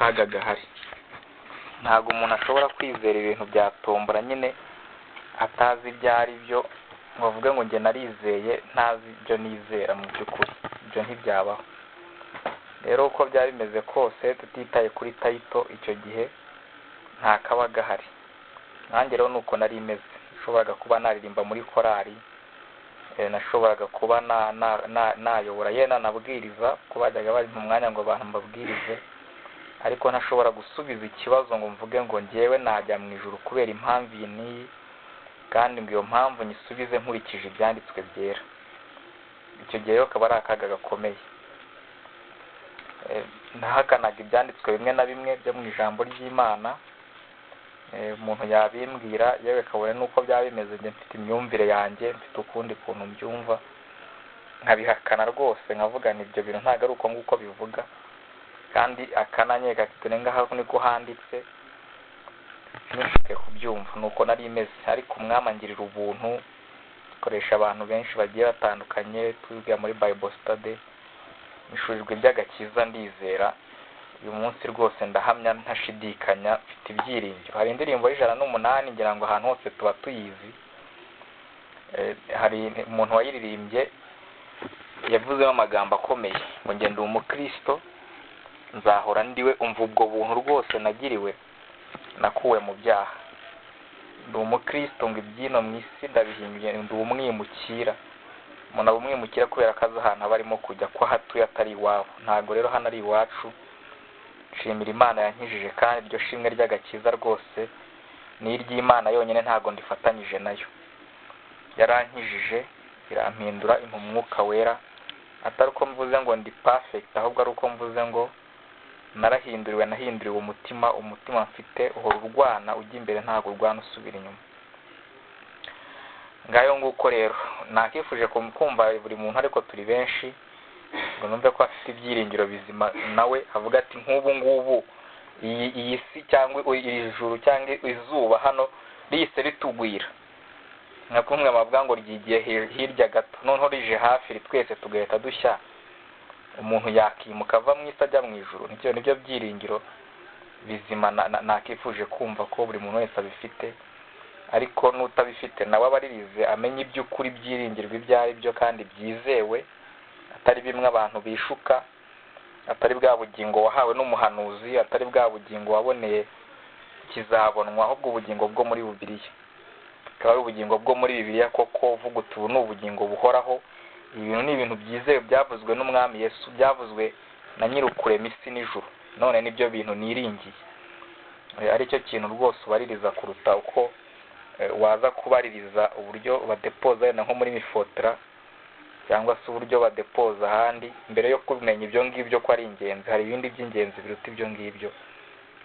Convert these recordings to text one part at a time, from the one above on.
kaga gahari. Ntabwo umuntu ashobora kwizera ibintu bya tombora nyine atazi ibyo ari byo, ngo avuge ngo njye narizeye ntazi ibyo nizera. Mu by'ukuri ibyo ntibyabaho. Rero uko byari bimeze kose, tutitaye kuri tayito, icyo gihe nta kaba gahari. Nanjye rero nuko nari imeze. Nashoboraga kuba naririmba muri korali, nashoboraga kuba nayobora yena nabwiriza, ko bajyaga bari mu mwanya ngo abantu mbabwirize, ariko ntashobora gusubiza ikibazo ngo mvuge ngo njyewe najya mu ijuru kubera impamvu iyi n'iyi, kandi ngo iyo mpamvu nyisubize nkurikije ibyanditswe byera. Icyo gihe rero akaba ari akaga gakomeye. Nahakanaga ibyanditswe bimwe na bimwe byo mu ijambo ry'Imana. Umuntu yabimbwira yewe kabone nuko byaba bimeze, njye mfite imyumvire yanjye, mfite ukundi kuntu mbyumva, nkabihakana rwose, nkavuga ibyo bintu ntabwo ari uko nguko bivuga, kandi akananyega kitune ngaho niko handitse, sinshike kubyumva. Nuko nari imeze, ariko umwami angirira ubuntu, koresha abantu benshi bagiye batandukanye, twiga muri Bible study, nishurijwe iby'agakiza, ndizera. Uyu munsi rwose ndahamya ntashidikanya, mfite ibyiringiro. Hari indirimbo y'108 ngira ngo ahantu hose tuba tuyizi. Hari umuntu wayiririmbye yavuzemo amagambo akomeye ngo njye ndi umukristo, nzahora ndiwe. Umva ubwo buntu rwose nagiriwe, nakuwe mu byaha. Ndi umukristo, ngo ibyino mu isi ndabihimbye, ndi umwimukira. Umuntu aba umwimukira kubera ko azi ahantu aba arimo kujya, ko hatuye atari iwabo. Ntabwo rero hano ari iwacu. Nshimira Imana yankijije, kandi iryo shimwe ry'agakiza rwose ni iry'Imana yonyine, ntabwo ndifatanyije nayo. Yarankijije, irampindura, impa Umwuka Wera. Atari uko mvuze ngo ndi perfect, ahubwo ari uko mvuze ngo nahinduriwe umutima mfite uhora urwana ujya imbere, ntabwo urwana usubira inyuma. Ngayo nguko rero nakifuje kumva buri muntu, ariko turi benshi, ngo numve ko afite ibyiringiro bizima. Nawe avuga ati nk'ubu ngubu iyi si cyangwa iri juru cyangwa izuba hano rihise ritugwira, nka kumwe bavuga ngo ryigiye hirya gato, noneho rije hafi twese tugahita dushya, umuntu yakimuka ava mu isi ajya mu ijuru. Nibyo byiringiro bizima nakifuje kumva ko buri muntu wese abifite. Ariko n'utabifite nawe abaririze amenye iby'ukuri, byiringirwa ibyo ari byo kandi byizewe, atari bimwe abantu bishuka, atari bwa bugingo wahawe n'umuhanuzi, atari bwa bugingo waboneye kizabonwa, ahubwo ubugingo bwo muri Bibiliya. Akaba ari ubugingo bwo muri Bibiliya koko, uvuga uti ubu ni ubugingo buhoraho. Ibintu ni ibintu byizewe, byavuzwe n'Umwami Yesu, byavuzwe na nyir'ukurema isi n'ijuru. None nibyo bintu niringiye. Ari cyo kintu rwose ubaririza kuruta uko waza kubaririza uburyo badepoza yenda nko muri Mifotra, cyangwa se uburyo badepoza ahandi. Mbere yo kumenya ibyo ngibyo ko ari ingenzi, hari ibindi by'ingenzi biruta ibyo ngibyo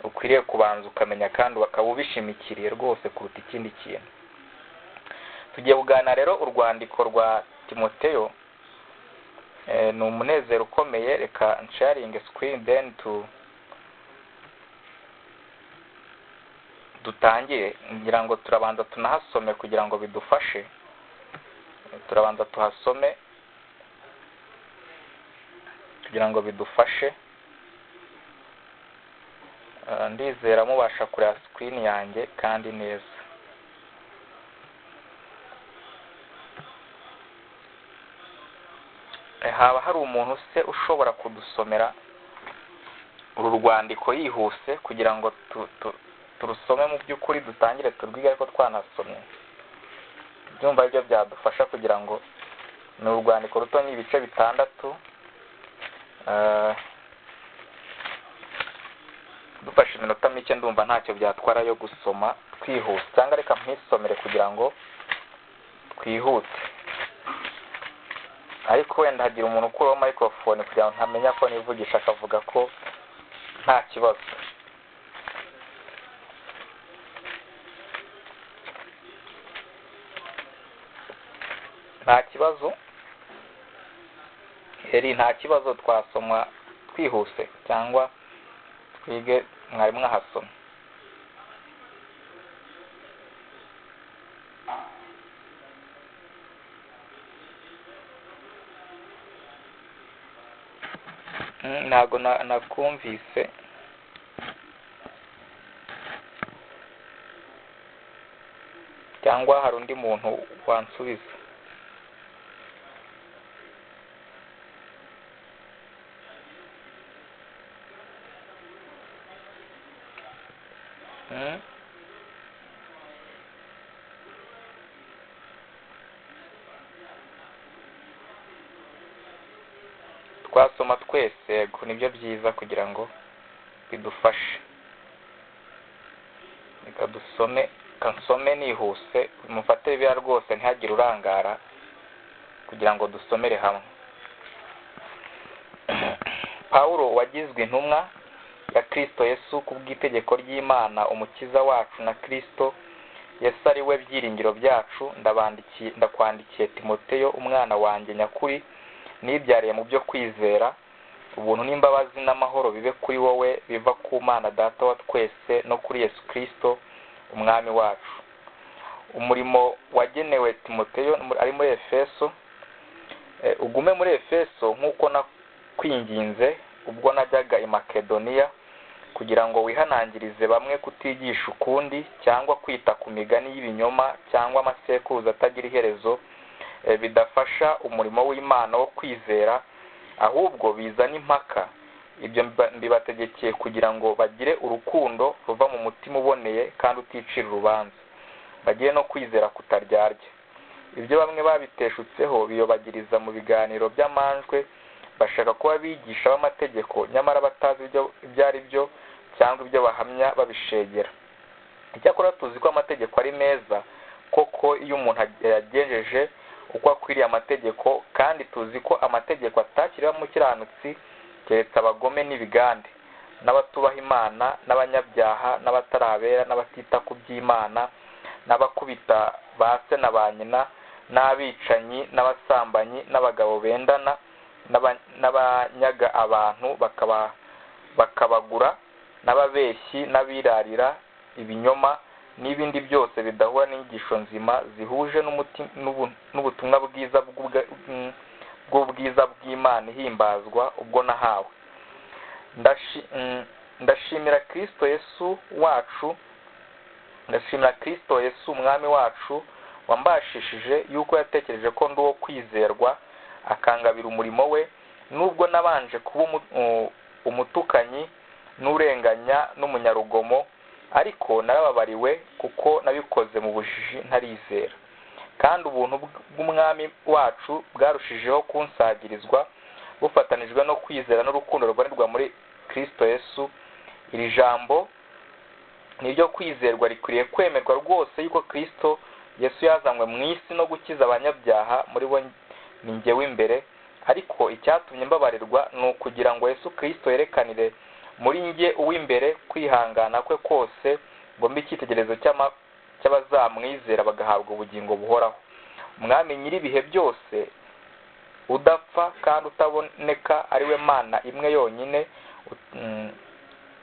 ukwiriye kubanza ukamenya, kandi bakaba ubishimikiriye rwose kuruta ikindi kintu. Tugiye kuganira rero urwandiko rwa Timoteyo. Ni umunezero ukomeye. Reka sharing screen then dutangire. Ngira ngo turabanza tunahasome kugira ngo bidufashe. Turabanza tuhasome kugira ngo bidufashe. Ndizera mubasha kureba screen yanjye kandi neza. Haba hari umuntu se ushobora kudusomera uru rwandiko yihuse kugira ngo turusome mu by'ukuri, dutangire turwige ariko twanasomye? Byumva ibyo byadufasha kugira ngo ni urwandiko ruto, ni ibice 6. Dufashe iminota mike ndumva ntacyo byatwara yo gusoma twihuse, cyangwa reka mpisomere kugira ngo twihute. Ariko wenda hagira umuntu ukuraho microphone kugira ngo ntamenya ko nivugisha akavuga ko nta kibazo. Nta kibazo? Nta kibazo, twasoma twihuse cyangwa twige mwari mwahasoma? Ntago nakumvise. cyangwa hari undi muntu wansubiza? Twasoma twese, yego nibyo byiza kugira ngo bidufashe. Reka dusome, kansome nihuse, mufate biya rwose ntihagire urangara kugira ngo dusomere hamwe. Paulo wagizwe intumwa ya Kristo Yesu kubw'itegeko ry'Imana umukiza wacu, na Kristo Yesu ari we byiringiro byacu, ndakwandikiye Timoteyo umwana wanjye nyakuri nibyariye mu byo kwizera, ubuntu n'imbabazi n'amahoro bibe kuri wowe biva ku Mana Data wa twese no kuri Yesu Kristo umwami wacu. Umurimo wagenewe Timoteyo ari muri Efeso, ugume muri Efeso nk'uko nakwinginze ubwo najyaga i Makedoniya, kugira ngo wihanangirize bamwe kutigisha ukundi cyangwa kwita ku migani y'ibinyoma cyangwa amasekuruza atagira iherezo, bidafasha umurimo w'Imana wo kwizera, ahubwo bizana impaka. Ibyo mbibategekeye kugira ngo bagire urukundo ruva mu mutima uboneye kandi uticira urubanza, bagire no kwizera kutaryarya. Ibyo bamwe babiteshutseho biyobagiriza mu biganiro by'amanjwe, bashaka kuba bigisha b'amategeko nyamara batazi ibyo ari byo cyangwa ibyo bahamya babishegera. Icyakora tuzi ko amategeko ari meza koko iyo umuntu yagejeje uko akwiriye amategeko, kandi tuzi ko amategeko atakiriho umukiranutsi keretse abagome n'ibigande n'abatubaha Imana n'abanyabyaha n'abatarabera n'abatita ku by'Imana n'abakubita ba se na ba nyina n'abicanyi n'abasambanyi n'abagabo bendana n'abanyaga abantu bakabagura n'ababeshyi n'abirarira ibinyoma n'ibindi byose bidahura n'inyigisho nzima zihuje n'ubutumwa bwiza bw'ubwiza bw'Imana ihimbazwa ubwo nahawe. Ndashimira Kristo Yesu umwami wacu wambashishije yuko yatekereje ko ndi uwo kwizerwa akangabira umurimo we, nubwo nabanje kuba umutukanyi n'urenganya n'umunyarugomo, ariko narababariwe kuko nabikoze mu bujiji ntarizera. Kandi ubuntu bw'umwami wacu bwarushijeho kunsagirizwa bufatanijwe no kwizera n'urukundo rubonerwa muri Kristo Yesu. Iri jambo niryo kwizerwa rikwiriye kwemerwa rwose yuko Kristo Yesu yazanywe mu isi no gukiza abanyabyaha, muri bo ni njyewe imbere. Ariko icyatumye mbabarirwa ni ukugira ngo Yesu Kristo yerekanire muri njye uw'imbere kwihangana kwe kose, ngo mbe icyitegererezo cy'abazamwizera bagahabwa ubugingo buhoraho. Umwami nyir'ibihe byose udapfa kandi utaboneka, ari we Mana imwe yonyine,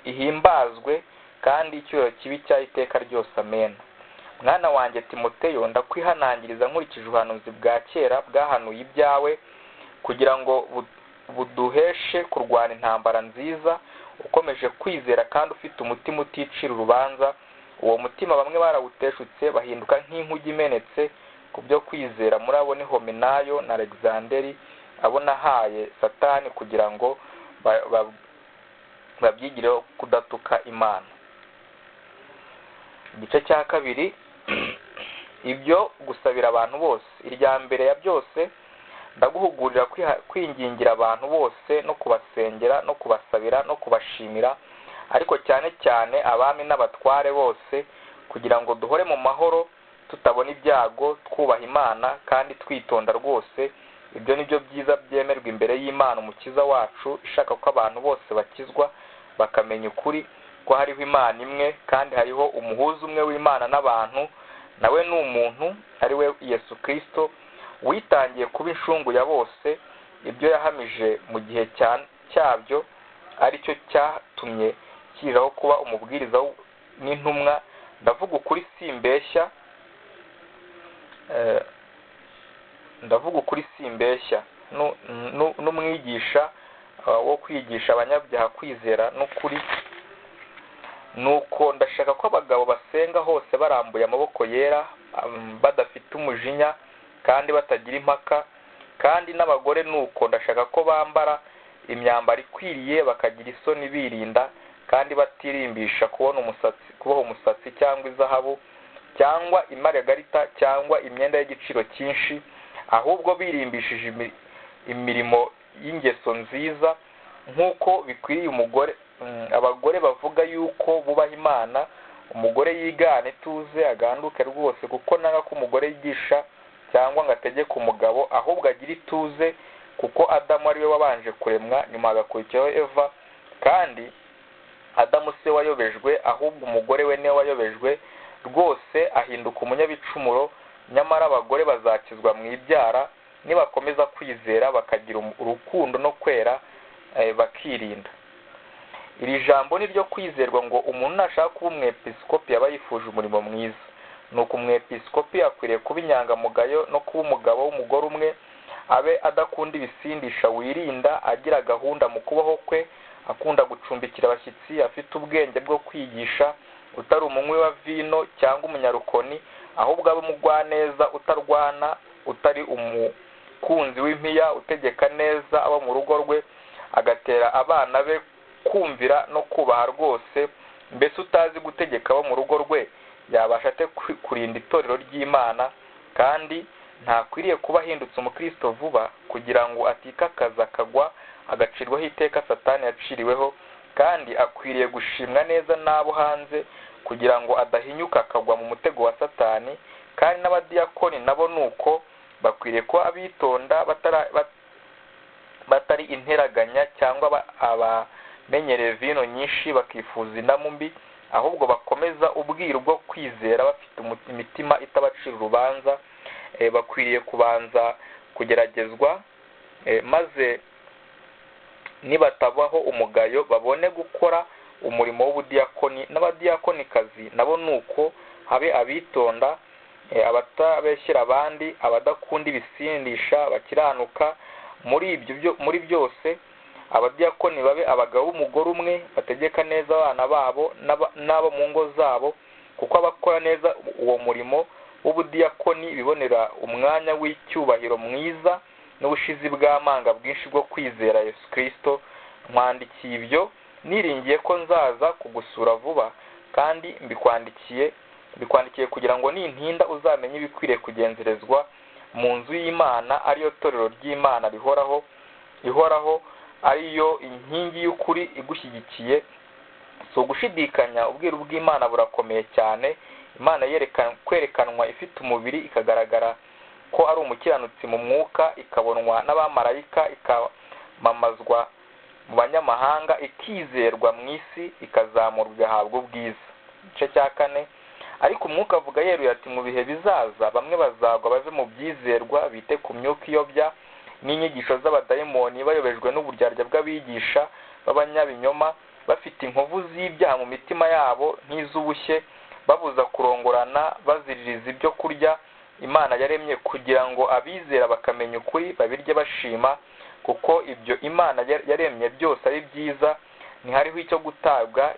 ihimbazwe kandi icyubahiro kibi cya iteka ryose. Amen. Mwana wanjye Timoteyo, ndakwihanangiriza nkurikije ubuhanuzi bwa kera bwahanuye ibyawe, kugira ngo buduheshe kurwana intambara nziza, ukomeje kwizera kandi ufite umutima uticira urubanza. Uwo mutima bamwe barawuteshutse bahinduka nk'inkugi imenetse ku byo kwizera. Muri abo ni Homenayo na Alexanderi, abo nahaye Satani kugira ngo babyigireho kudatuka Imana. Igice cya kabiri, ibyo gusabira abantu bose. Irya mbere ya byose, ndaguhugurira kwingingira abantu bose no kubasengera no kubasabira no kubashimira, ariko cyane cyane abami n'abatware bose, kugira ngo duhore mu mahoro tutabona ibyago, twubaha Imana kandi twitonda rwose. Ibyo nibyo byiza byemerwa imbere y'Imana umukiza wacu, ishaka ko abantu bose bakizwa bakamenya ukuri ko hariho Imana imwe kandi hariho umuhuza umwe w'Imana n'abantu, nawe ni umuntu, ari we Yesu Kristo, witangiye kuba inshungu ya bose. Ibyo yahamije mu gihe cyabyo ari cyo cyatumye kiriraho kuba umubwiriza n'intumwa. Ndavuga ukuri simbeshya, n'umwigisha wo kwigisha abanyabyaha kwizera n'ukuri. nuko ndashaka ko abagabo basenga hose barambuye amaboko yera, badafite umujinya kandi batagira impaka, kandi n'abagore nuko ndashaka ko bambara imyambaro ikwiriye, bakagira isoni birinda kandi batirimbisha kuboha umusatsi cyangwa izahabu cyangwa imaragarita cyangwa imyenda y'igiciro cyinshi, ahubwo birimbishije imirimo y'ingeso nziza nk'uko bikwiriye umugore. Abagore bavuga yuko bubaha Imana, umugore yigane ituze aganduke rwose, kuko nanga ko umugore yigisha cyangwa ngo ategeke umugabo, ahubwo agira ituze, kuko Adamu ari we wabanje kuremwa, nyuma hagakurikiraho Eva, kandi Adamu se wayobejwe, ahubwo umugore we niwe wayobejwe rwose ahinduka umunyabicumuro. Nyamara abagore bazakizwa mu ibyara nibakomeza kwizera, bakagira urukundo no kwera, bakirinda. Iri jambo ni ryo kwizerwa ngo umuntu nashaka kuba umwepiskopi aba yifuje umurimo mwiza. Nuko umwepiskopi akwiriye kuba inyangamugayo no kuba umugabo w'umugore umwe, abe adakunda ibisindisha, wirinda, agira gahunda mu kubaho kwe, akunda gucumbikira abashyitsi, afite ubwenge bwo kwigisha, utari umunywi wa vino cyangwa umunyarukoni, ahubwo abe umugwaneza, utarwana, utari umukunzi w'impiya, utegeka neza abo mu rugo rwe, agatera abana be kumvira no kubaha rwose. Mbese utazi gutegeka abo mu rugo rwe yabasha ate kurinda itorero ry'Imana? Kandi ntakwiriye kuba ahindutse umukristo vuba, kugira ngo atikakaza akagwa agacirwaho iteka Satani yaciriweho, kandi akwiriye gushimwa neza n'abo hanze, kugira ngo adahinyuka akagwa mu mutego wa Satani. Kandi n'abadiyakoni nabo nuko bakwiriye kuba abitonda, batari interaganya cyangwa abamenyereye vino nyinshi bakifuza indamu mbi, ahubwo bakomeza ubwiru bwo kwizera, bafite imitima itabacira urubanza. Bakwiriye kubanza kugeragezwa, maze nibatabaho umugayo babone gukora umurimo w'ubudiyakoni. N'abadiyakonikazi nabo nuko habe abitonda, abatabeshyera abandi, abadakunda ibisindisha, bakiranuka muri byose. Abadiyakoni babe abagabo b'umugore umwe, bategeka neza abana babo n'abo mu ngo zabo, kuko abakora neza uwo murimo w'ubudiyakoni bibonera umwanya w'icyubahiro mwiza n'ubushizi bw'amanga bwinshi bwo kwizera Yesu Kristo. Nkwandikiye ibyo niringiye ko nzaza kugusura vuba, kandi mbikwandikiye kugira ngo nintinda uzamenye ibikwiriye kugenzerezwa mu nzu y'Imana, ariyo torero ry'Imana ihoraho, ariyo inkingi y'ukuri igushyigikiye. So gushidikanya ubwiru bw'Imana burakomeye cyane. Imana kwerekanwa ifite umubiri, ikagaragara ko ari umukiranutsi mu mwuka, ikabonwa n'abamarayika, ikamamazwa mu banyamahanga, ikizerwa mu isi, ikazamurwa igahabwa ubwiza. Igice cya 4. Ariko umwuka avuga yeruye ati mu bihe bizaza bamwe bazagwa bave mu byizerwa, bite ku myuka iyobya n'inyigisho z'abadayimoni, bayobejwe n'uburyarya bw'abigisha b'abanyabinyoma, bafite inkovu z'ibyaha mu mitima yabo nk'iz'ubushye, babuza kurongorana, baziririza ibyo kurya Imana yaremye, kugira ngo abizera bakamenya ukuri babirye bashima, kuko ibyo Imana yaremye byose ari byiza, ntihariho icyo gutabwa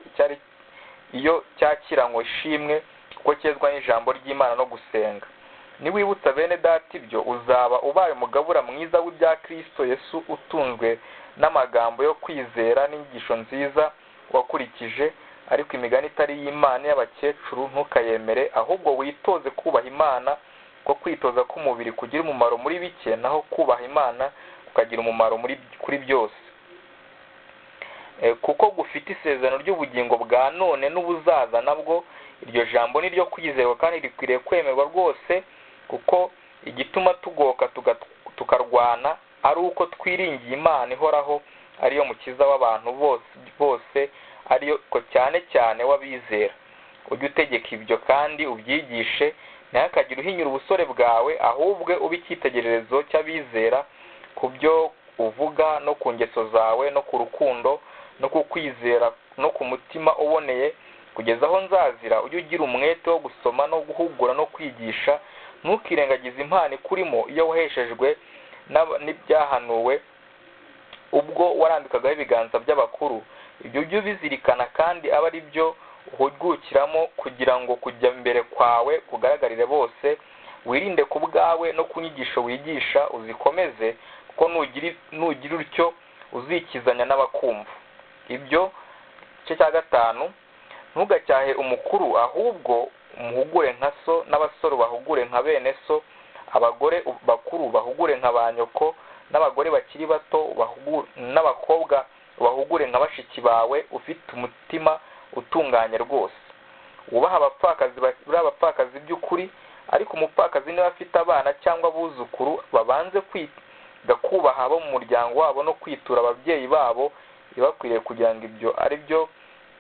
iyo cyakiranywe ishimwe, kuko cyezwa n'ijambo ry'Imana no gusenga. Niwibutsa bene data ibyo, uzaba ubaye umugabura mwiza w'ibya Kristo Yesu, utunzwe n'amagambo yo kwizera n'inyigisho nziza wakurikije. Ariko imigani itari y'Imana y'abakecuru ntukayemere, ahubwo witoze kubaha Imana, ko kwitoza k'umubiri kugira umumaro muri bike, naho kubaha Imana kukagira umumaro kuri byose. Kuko gufite isezerano ry'ubugingo bwa none n'ubuzaza nabwo. Iryo jambo ni ryo kwizerwa kandi rikwiriye kwemerwa rwose, kuko igituma tugoka tukarwana ari uko twiringiye Imana ihoraho, ariyo mukiza w'abantu bose, ariyo ko cyane cyane w'abizera. Ujye utegeka ibyo kandi ubyigishe, ntihakagire uhinyura ubusore bwawe, ahubwo ube icyitegererezo cy'abizera ku byo uvuga no ku ngeso zawe no ku rukundo no ku kwizera no ku mutima uboneye, kugeza aho nzazira. Ujye ugira umwete wo gusoma no guhugura no kwigisha, ntukirengagize impano ikurimo iyo waheshejwe n'ibyahanuwe ubwo warambikagaho ibiganza by'abakuru. Ibyo ujye ubizirikana kandi aba ari byo uhugukiramo kugira ngo kujya mbere kwawe kugaragarire bose. Wirinde ku bwawe no ku nyigisho wigisha uzikomeze, kuko nugira utyo uzikizanya n'abakumva. Ibyo igice cya 5. Ntugacyahe umukuru, ahubwo umuhugure nka so, n'abasore bahugure nka bene so, abagore bakuru bahugure nka ba nyoko, n'abagore bakiri bato n'abakobwa bahugure nka bashiki bawe, ufite umutima utunganye rwose. Wubaha abapfakazi by'ukuri, ariko umupfakazi niba afite abana cyangwa abuzukuru, babanze kwiga kubaha abo mu muryango wabo no kwitura ababyeyi babo, bibakwiriye kugira ngo ibyo ari byo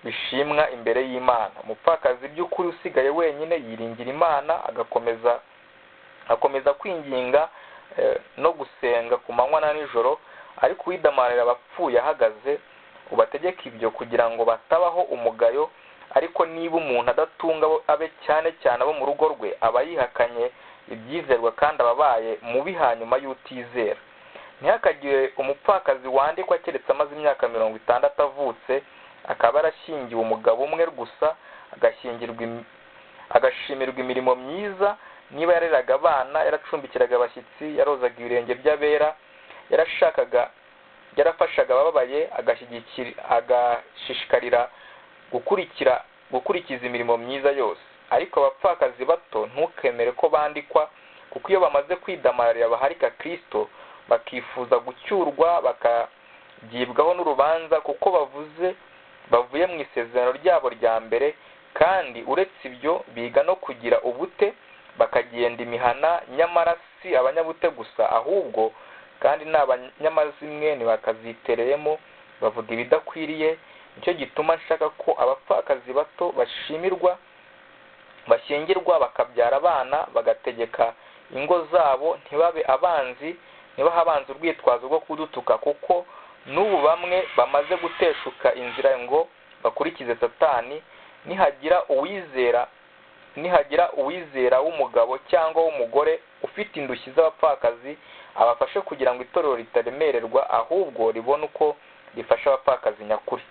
bishimwa imbere y'Imana. Umupfakazi by'ukuri usigaye wenyine yiringira Imana, akomeza kwinginga no gusenga ku manywa na nijoro, ariko uwidamarira abapfuye ahagaze. Ubategeka ibyo kugira ngo batabaho umugayo, ariko niba umuntu adatunga abe cyane cyane abo mu rugo rwe, aba yihakanye ibyizerwa kandi ababaye mubi hanyuma y'utizera. Ntihakagire umupfakazi wandikwa keretse amaze imyaka 60 avutse, akaba yarashyingiwe umugabo umwe gusa, agashimirwa imirimo myiza, niba yareraga abana, yaracumbikiraga abashyitsi, yarozaga ibirenge by'abera, yarafashaga abababaye, agashishikarira gukurikiza imirimo myiza yose. Ariko abapfakazi bato ntukemere ko bandikwa, kuko iyo bamaze kwidamarira baharika Kristo, bakifuza gucyurwa, bakagibwaho n'urubanza, kuko bavuye mu isezerano ryabo rya mbere. Kandi uretse ibyo biga no kugira ubute, bakagenda imihana, nyamara si abanyabute gusa, ahubwo kandi ni abanyamazimwe, ntibakazitereyemo, bavuga ibidakwiriye. Nicyo gituma nshaka ko abapfakazi bato bashyingirwa, bakabyara abana, bagategeka ingo zabo, ntibahe abanzi urwitwazo rwo kudutuka, kuko n'ubu bamwe bamaze guteshuka inzira ngo bakurikize Satani. Nihagira uwizera w'umugabo cyangwa w'umugore ufite indushyi z'abapfakazi, abafashe kugira ngo itorero ritaremererwa, ahubwo ribone uko rifasha abapfakazi nyakuri.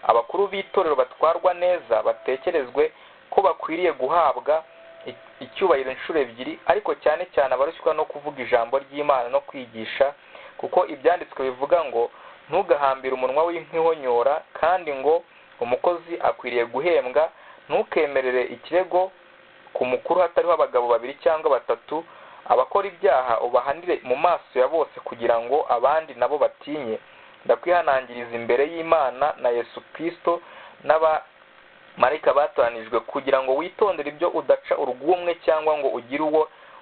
Abakuru b'itorero batwarwa neza, batekerezwe ko bakwiriye guhabwa icyubahiro inshuro ebyiri, ariko cyane cyane abarushywa no kuvuga ijambo ry'Imana no kwigisha, kuko ibyanditswe bivuga ngo ntugahambire umunwa w'inkihonyora, kandi ngo umukozi akwiriye guhembwa. Ntukemerere ikirego ku mukuru hatariho abagabo 2 cyangwa 3. Abakora ibyaha ubahanire mu maso ya bose, kugira ngo abandi nabo batinye. Ndakwihanangiriza imbere y'Imana na Yesu Kristo n'abamarayika batoranijwe, kugira ngo witondere ibyo udaca urwumwe, cyangwa ngo ugire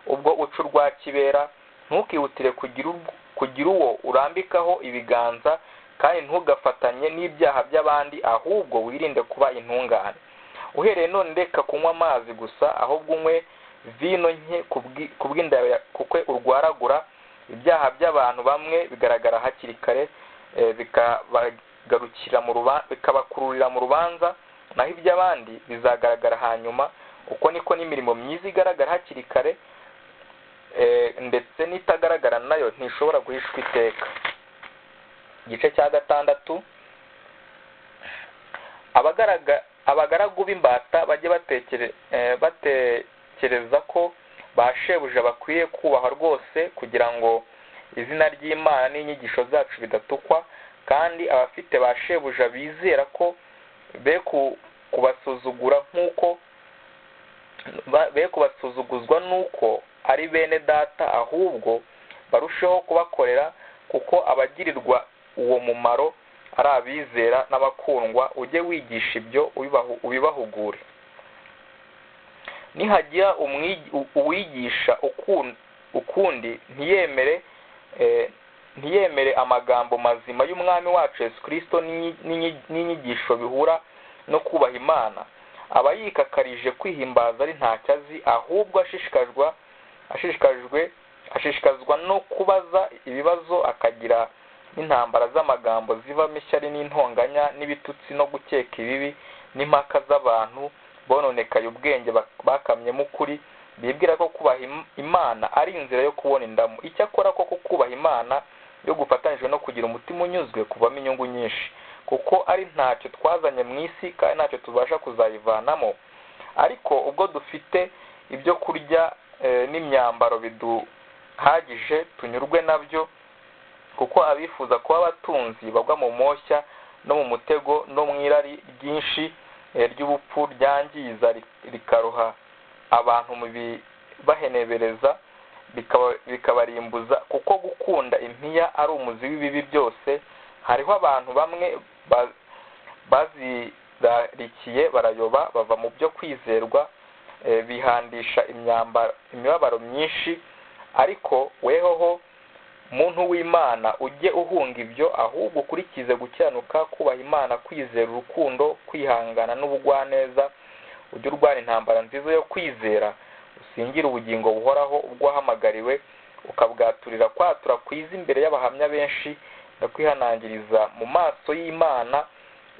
ubwo uca urwa kibera. Ntukihutire kugira uwo urambikaho ibiganza, kandi ntugafatanye n'ibyaha by'abandi, ahubwo wirinde kuba intungane. Uhereye none reka kunywa amazi gusa, ahubwo unywe vino nke, kubw'inda kuko urwaragura. Ibyaha by'abantu bamwe bigaragara hakiri kare, bikabakururira mu rubanza, naho iby'abandi bizagaragara hanyuma. Uko niko n'imirimo myiza igaragara hakiri kare, ndetse n'itagaragara nayo ntishobora guhishwa iteka. Igice cya 6. Abagaragu b'imbata bajye batekereza ko bashebuja bakwiye kubahwa rwose, kugira ngo izina ry'Imana n'inyigisho zacu bidatukwa. Kandi abafite bashebuja bizera ko be kubasuzuguzwa n'uko ari bene data, ahubwo barusheho kubakorera, kuko abagirirwa uwo mumaro ari abizera n'abakundwa. Ujye wigisha ibyo ubibahugure. Nihagira uwigisha ukundi, ntiyemere amagambo mazima y'Umwami wacu Yesu Kristo n'inyigisho bihura no kubaha Imana. Aba yikakarije kwihimbaza ari ntacyo azi, ahubwo ashishikazwa no kubaza ibibazo, akagira n'intambara z'amagambo zivamo ishyari n'intonganya n'ibitutsi no gukeka ibibi n'impaka z'abantu bononekaye ubwenge bakamyemo ukuri, bibwira ko kubaha Imana ari inzira yo kubona indamu. Icyakora ko kubaha Imana yo gufatanyije no kugira umutima unyuzwe kuvamo inyungu nyinshi, kuko ari ntacyo twazanye mu isi kandi ntacyo tubasha kuzayivanamo. Ariko ubwo dufite ibyo kurya n'imyambaro biduhagije, tunyurwe nabyo, kuko abifuza kuba abatunzi bagwa mu moshya no mu mutego no mu irari ryinshi ry'ubupfu ryangiza rikaroha abantu mu bibahenebereza bikabarimbuza. Kuko gukunda impiya ari umuzi w'ibibi byose. Hariho abantu bamwe bazirarikiye barayoba, bava mu byo kwizerwa, bihandisha imibabaro myinshi. Ariko wehoho muntu w'Imana, ujye uhunga ibyo, ahubwo ukurikize gukiranuka, kubaha Imana, kwizera, urukundo, kwihangana n'ubugwaneza. Ujye urwana intambara nziza yo kwizera, usingire ubugingo buhoraho ubwo wahamagariwe, ukabwaturira kwatura kwiza imbere y'abahamya benshi, no kwihanangiriza mu maso y'Imana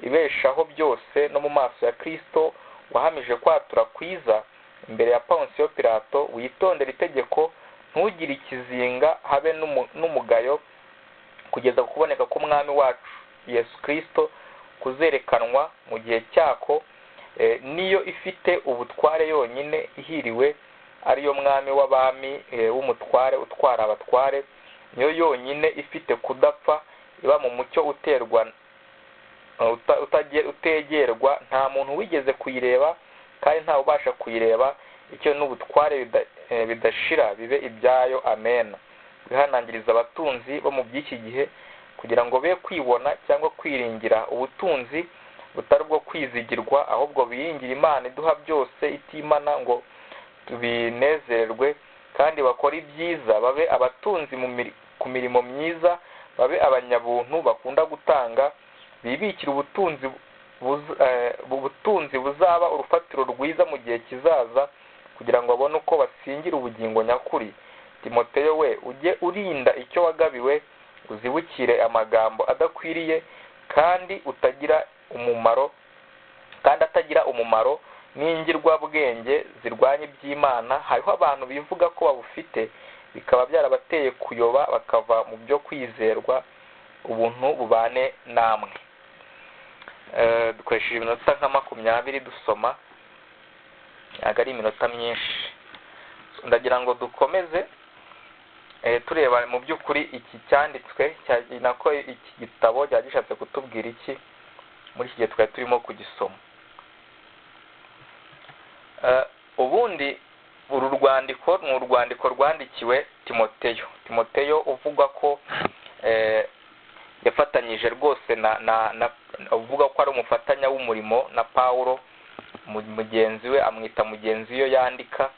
ibeshaho byose, no mu maso ya Kristo wahamije kwatura kwiza imbere ya Ponsiyo Pilato. Witondere itegeko, ntugire ikizinga habe n'umugayo, kugeza ku kuboneka k'umwami wacu Yesu Kristo kuzerekanwa mu gihe cyako. Niyo ifite ubutware yonyine ihiriwe, ariyo mwami w'abami, w'umutware utwara abatware. Niyo yonyine ifite kudapfa, iba mu mucyo utegerwa, nta muntu wigeze kuyireba kandi ntawe ubasha kuyireba. Icyo n'ubutware bidashira bibe ibyayo. Amen. Wihanangiriza abatunzi bo mu by'iki gihe, kugira ngo be kwibona cyangwa kwiringira ubutunzi butari bwo kwizigirwa, ahubwo biringira Imana iduha byose itimana, ngo tubinezererwe, kandi bakora ibyiza, babe abatunzi ku mirimo myiza, babe abanyabuntu bakunda gutanga, bibikira ubutunzi buzaba urufatiro rwiza mu gihe kizaza, kugira ngo babone uko basingira ubugingo nyakuri. Timoteyo we, ujye urinda icyo wagabiwe, uzibukire amagambo adakwiriye kandi atagira umumaro n'ingirwabwenge zirwanya iby'Imana. Hariho abantu bivuga ko babufite, bikaba byarabateye kuyoba, bakava mu byo kwizerwa. Ubuntu bubane namwe. Dukoresheje iminota nka 20 dusoma, ntabwo ari iminota myinshi. Ndagira ngo dukomeze tureba mu by'ukuri iki cyanditswe, nako iki gitabo cyagishatse kutubwira iki muri iki gihe twari turimo kugisoma. Ubundi uru rwandiko ni urwandiko rwandikiwe Timoteyo uvugwa ko yafatanyije rwose uvuga ko ari umufatanya w'umurimo na Pawulo mugenzi we, amwita mugenzi we yandika.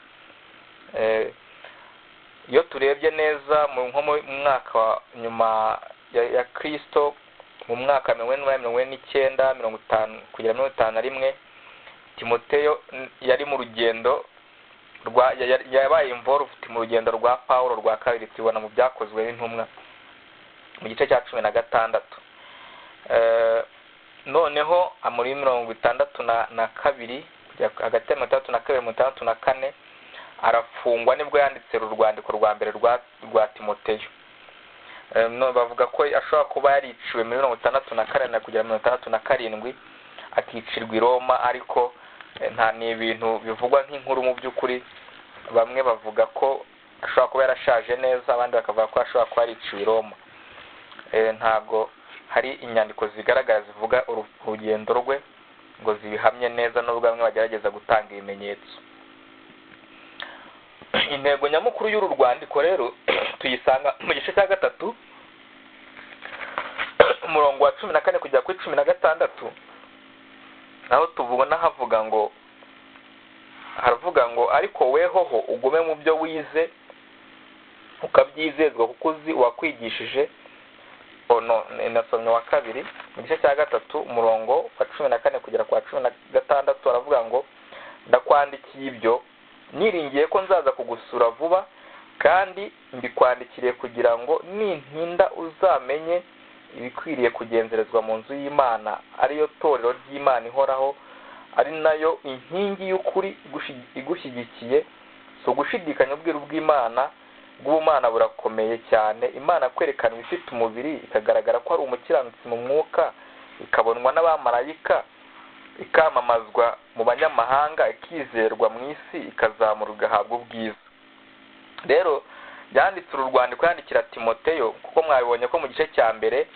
Iyo turebye neza nko mu mwaka nyuma ya Kristo, mu mwaka 1950 kugera 1951, Timoteyo yari mu rugendo yabaye involved mu rugendo rwa Pawulo rwa kabiri. Tubona mu byakozwe n'intumwa mu gice cya 16. Noneho muri 1962 hagati ya 1962 na 1964 arafungwa, nibwo yanditse urwandiko rwa mbere rwa Timoteyo. Bavuga ko ashobora kuba yariciwe muri 1964 kugera 1967 akicirwa i Roma, ariko nta n'ibintu bivugwa nk'inkuru mu by'ukuri. Bamwe bavuga ko ashobora kuba yarashaje neza, abandi bakavuga ko ashobora kuba yariciwe i Roma. Ntabwo hari inyandiko zigaragara zivuga urugendo rwe ngo zibihamye neza, n'ubwo bamwe bagerageza gutanga ibimenyetso. Intego nyamukuru y'uru rwandiko rero tuyisanga mu gice cya 3 umurongo wa 14 kugera kuri 16, aho tubona haravuga ngo ariko wehoho ugume mu byo wize ukabyizezwa, kuko uzi uwakwigishije. Nasomye wa 2 mu gice cya 3 umurongo wa 14 kugera kwa 16, aravuga ngo ndakwandikiye ibyo niringiye ko nzaza kugusura vuba, kandi mbikwandikiriye kugira ngo nintinda uzamenye ibikwiriye kugenzerezwa mu nzu y'Imana, ariyo torero ry'Imana ihoraho, ari nayo inkingi y'ukuri igushyigikiye. So gushidikanya ubwiru bw'Imana bw'ubumana burakomeye cyane. Imana kwerekana ifite umubiri, ikagaragara ko ari umukiranutsi mu mwuka, ikabonwa n'abamarayika, ikamamazwa mu banyamahanga, ikizerwa mu isi, ikazamurwa igahabwa ubwiza. Rero yanditse uru rwandiko yandikira Timoteyo, kuko mwabibonye ko mu gice cya mbere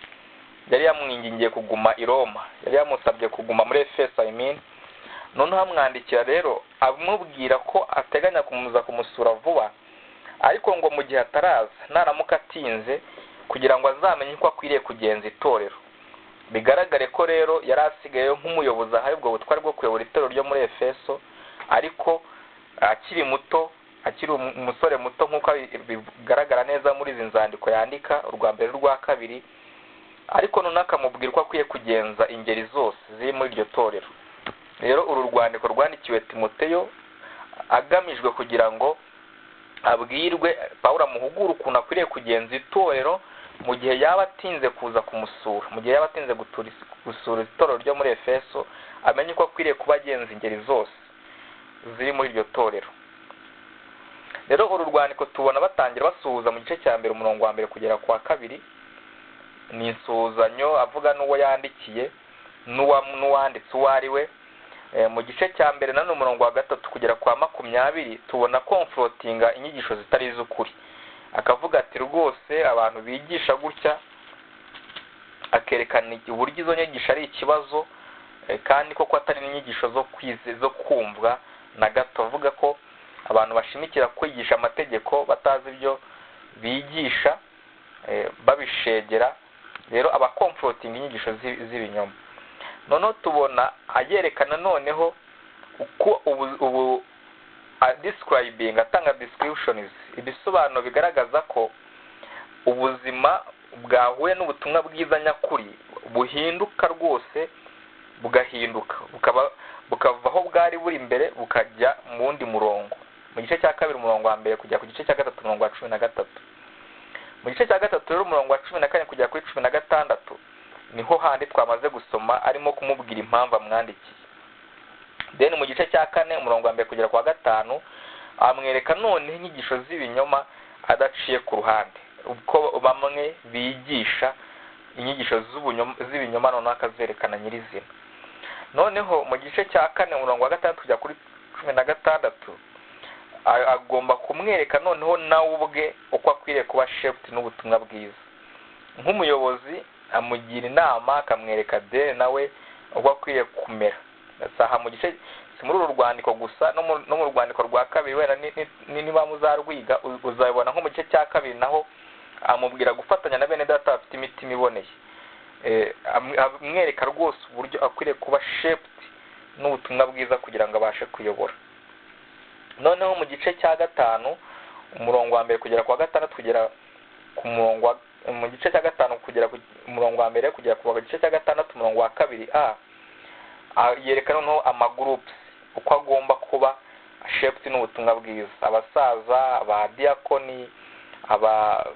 yari yamwingingiye kuguma i Roma, yari yamusabye kuguma muri Efeso noneho amwandikira rero amubwira ko ateganya kumusura vuba, ariko ngo mu gihe ataraza naramuka atinze kugira ngo azamenye uko akwiriye kugenza itorero. Bigaragare ko rero yari asigaye nk'umuyobozi ahari ubwo butwari bwo kuyobora itorero ryo muri Efeso, ariko akiri muto, akiri umusore muto nk'uko bigaragara neza muri izi nzandiko yandika, urwa mbere n'urwa kabiri, ariko none akamubwira ko akwiye kugenza ingeri zose ziri muri iryo torero. Rero uru rwandiko rwandikiwe Timoteyo agamijwe kugira ngo abwirwe Pawulo amuhugura ukuntu akwiriye kugenza itorero mu gihe yaba atinze kuza kumusura, mu gihe yaba atinze gusura itorero ryo muri Efeso, amenye ko akwiriye kuba agenza ingeri zose ziri muri iryo torero. Rero uru rwandiko tubona batangira basuhuza mu gice cya mbere umurongo wa mbere kugera ku wa kabiri. Ni insuhuzanyo avuga n'uwo yandikiye n'uwanditse uwo ari we. Mu gice cya mbere nanone umurongo wa gatatu kugera kwa 20 tubona confrontinga inyigisho zitari iz'ukuri, akavuga ati rwose abantu bigisha gutya, akerekana uburyo izo nyigisho ari ikibazo, kandi koko atari n'inyigisho zo kumvwa na gato. Avuga ko abantu bashimikira kwigisha amategeko batazi ibyo bigisha, babishegera. Rero aba confronting inyigisho z'ibinyoma. Noneho tubona ayerekana noneho uko ubu describing, atanga descriptions, ibisobanuro bigaragaza ko ubuzima bwahuye n'ubutumwa bwiza nyakuri buhinduka rwose, bugahinduka bukavaho bwari buri imbere bukajya mu wundi murongo. Mu gice cya kabiri umurongo wa mbere kujya ku gice cya gatatu umurongo wa 13. Mu gice cya gatatu rero umurongo wa 14 kujya kuri 16 niho handi twamaze gusoma arimo kumubwira impamvu amwandikiye. Then mu gice cya 4 umurongo wa mbere kugera kwa 5 amwereka none inyigisho z'ibinyoma adaciye ku ruhande, uko bamwe bigisha inyigisho z'ibinyoma none akazerekana nyirizina. Noneho mu gice cya 4 umurongo wa 6 kujya kuri 16 agomba kumwereka noneho nawe ubwe uko akwiriye kuba shaped n'ubutumwa bwiza. Nk'umuyobozi amugira inama, akamwereka nawe uko akwiriye kumera. Saha mu gice si muri uru rwandiko gusa, no mu rwandiko rwa kabiri wera niba muzarwiga uzabibona nko mu gice cya kabiri naho amubwira gufatanya na bene data bafite imitima iboneye. Amwereka rwose uburyo akwiriye kuba shaped n'ubutumwa bwiza kugira ngo abashe kuyobora. Noneho mu gice cya 5 umurongo wa mbere kugera kwa 6 kugera ku murongo mu gice cya 5 kugera ku murongo wa mbere kugera ku gice cya 6 umurongo wa 2 yerekana no amagroups uko agomba kuba shaped n'ubutumwa bwiza. Abasaza, abadiakoni,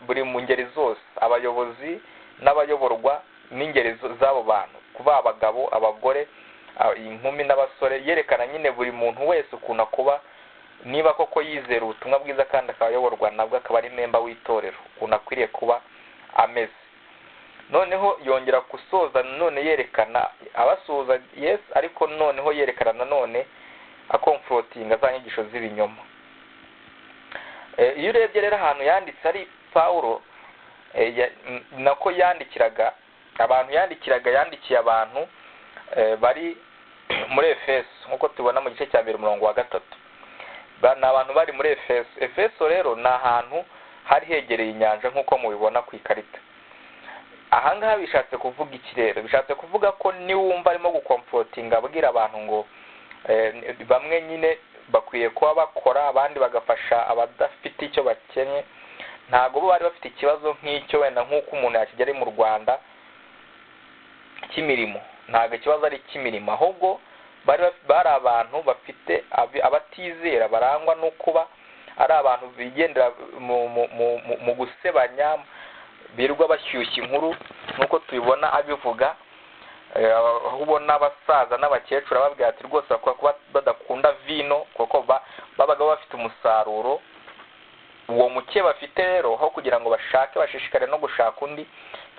buri mu ngeri zose, abayobozi n'abayoborwa n'ingeri z'abo bantu, kuba abagabo, abagore, inkumi n'abasore. Yerekana nyine buri muntu wese ukuna kuba niba koko yizera ubutumwa bwiza kandi akayoborwa nabwo akaba ari member w'itorero, unakwiriye kuba ameze. Noneho yongera gusoza none yerekana abasuhuza yes, ariko noneho yerekana nanone akonfrontinga za nyigisho z'ibinyoma. Iyo urebye rero ahantu yanditse ari Paulo nako yandikiraga abantu, yandikiye abantu bari muri Efeso nkuko tubona mu gice cya 2 umurongo wa 3. Bana abantu bari muri Efeso. Efeso rero ni ahantu hari hegereye inyanja nkuko mubibona ku ikarita. Ahangaha bishatse kuvuga iki rero? Bishatse kuvuga ko niwumva arimo gukomfortinga abwira abantu ngo bamwe nyine bakwiye kuba bakora, abandi bagafasha abadafite icyo bakenye. Ntago bo bari bafite ikibazo nk'icyo wenda nk'uko umuntu yakigera mu Rwanda cy'imirimo. Ntago ikibazo ari cy'imirimo, ahubwo bari abantu bafite abatizera barangwa no kuba ari abantu bigendera mu gusebanya, birwa bashyushya inkuru nuko tubibona abivuga. Aho ubona abasaza n'abakecuru babwira ati rwose kuba badakunda vino kuko babaga bafite umusaruro uwo muke bafite. Rero aho kugira ngo bashishikare no gushaka undi,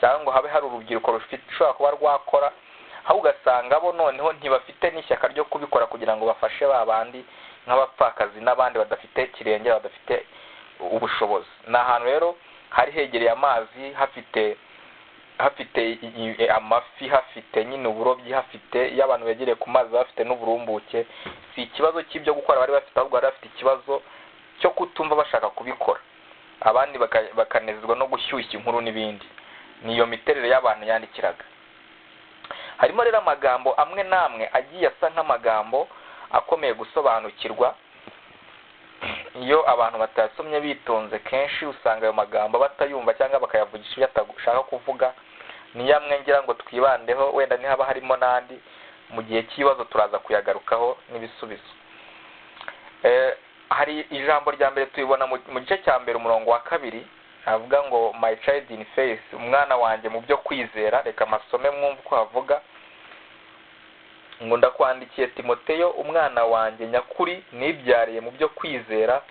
cyangwa ngo habe hari urubyiruko rushobora kuba rwakora, aho ugasanga bo noneho ntibafite n'ishyaka ryo kubikora kugira ngo bafashe ba bandi nk'abapfakazi n'abandi badafite kirengera, badafite ubushobozi. Ni ahantu rero hari hegereye amazi, hafite amafi, hafite nyine uburobyi, hafite iyo abantu begereye ku mazi bafite n'uburumbuke. Si ikibazo cy'ibyo gukora bari bafite, ahubwo bari bafite ikibazo cyo kutumva bashaka kubikora, abandi bakanezezwa no gushyushya inkuru n'ibindi. Niyo miterere y'abantu yandikiraga. Harimo rero amagambo amwe n'amwe agiye asa nk'amagambo akomeye gusobanukirwa. Iyo abantu batasomye bitonze, kenshi usanga ayo magambo batayumva cyangwa bakayavugisha ibyo atashaka kuvuga. Ni yamwe ngira ngo twibandeho, wenda ntihaba harimo n'andi, mu gihe cy'ibibazo turaza kuyagarukaho n'ibisubizo. Hari ijambo rya mbere tubibona mu gice cya mbere umurongo wa 2, avuga ngo my child in faith, umwana wanjye mu byo kwizera. Reka masome mwumve ko havuga ngo ndakwandikiye Timoteyo, umwana wanjye nyakuri nibyariye mu byo kwizera,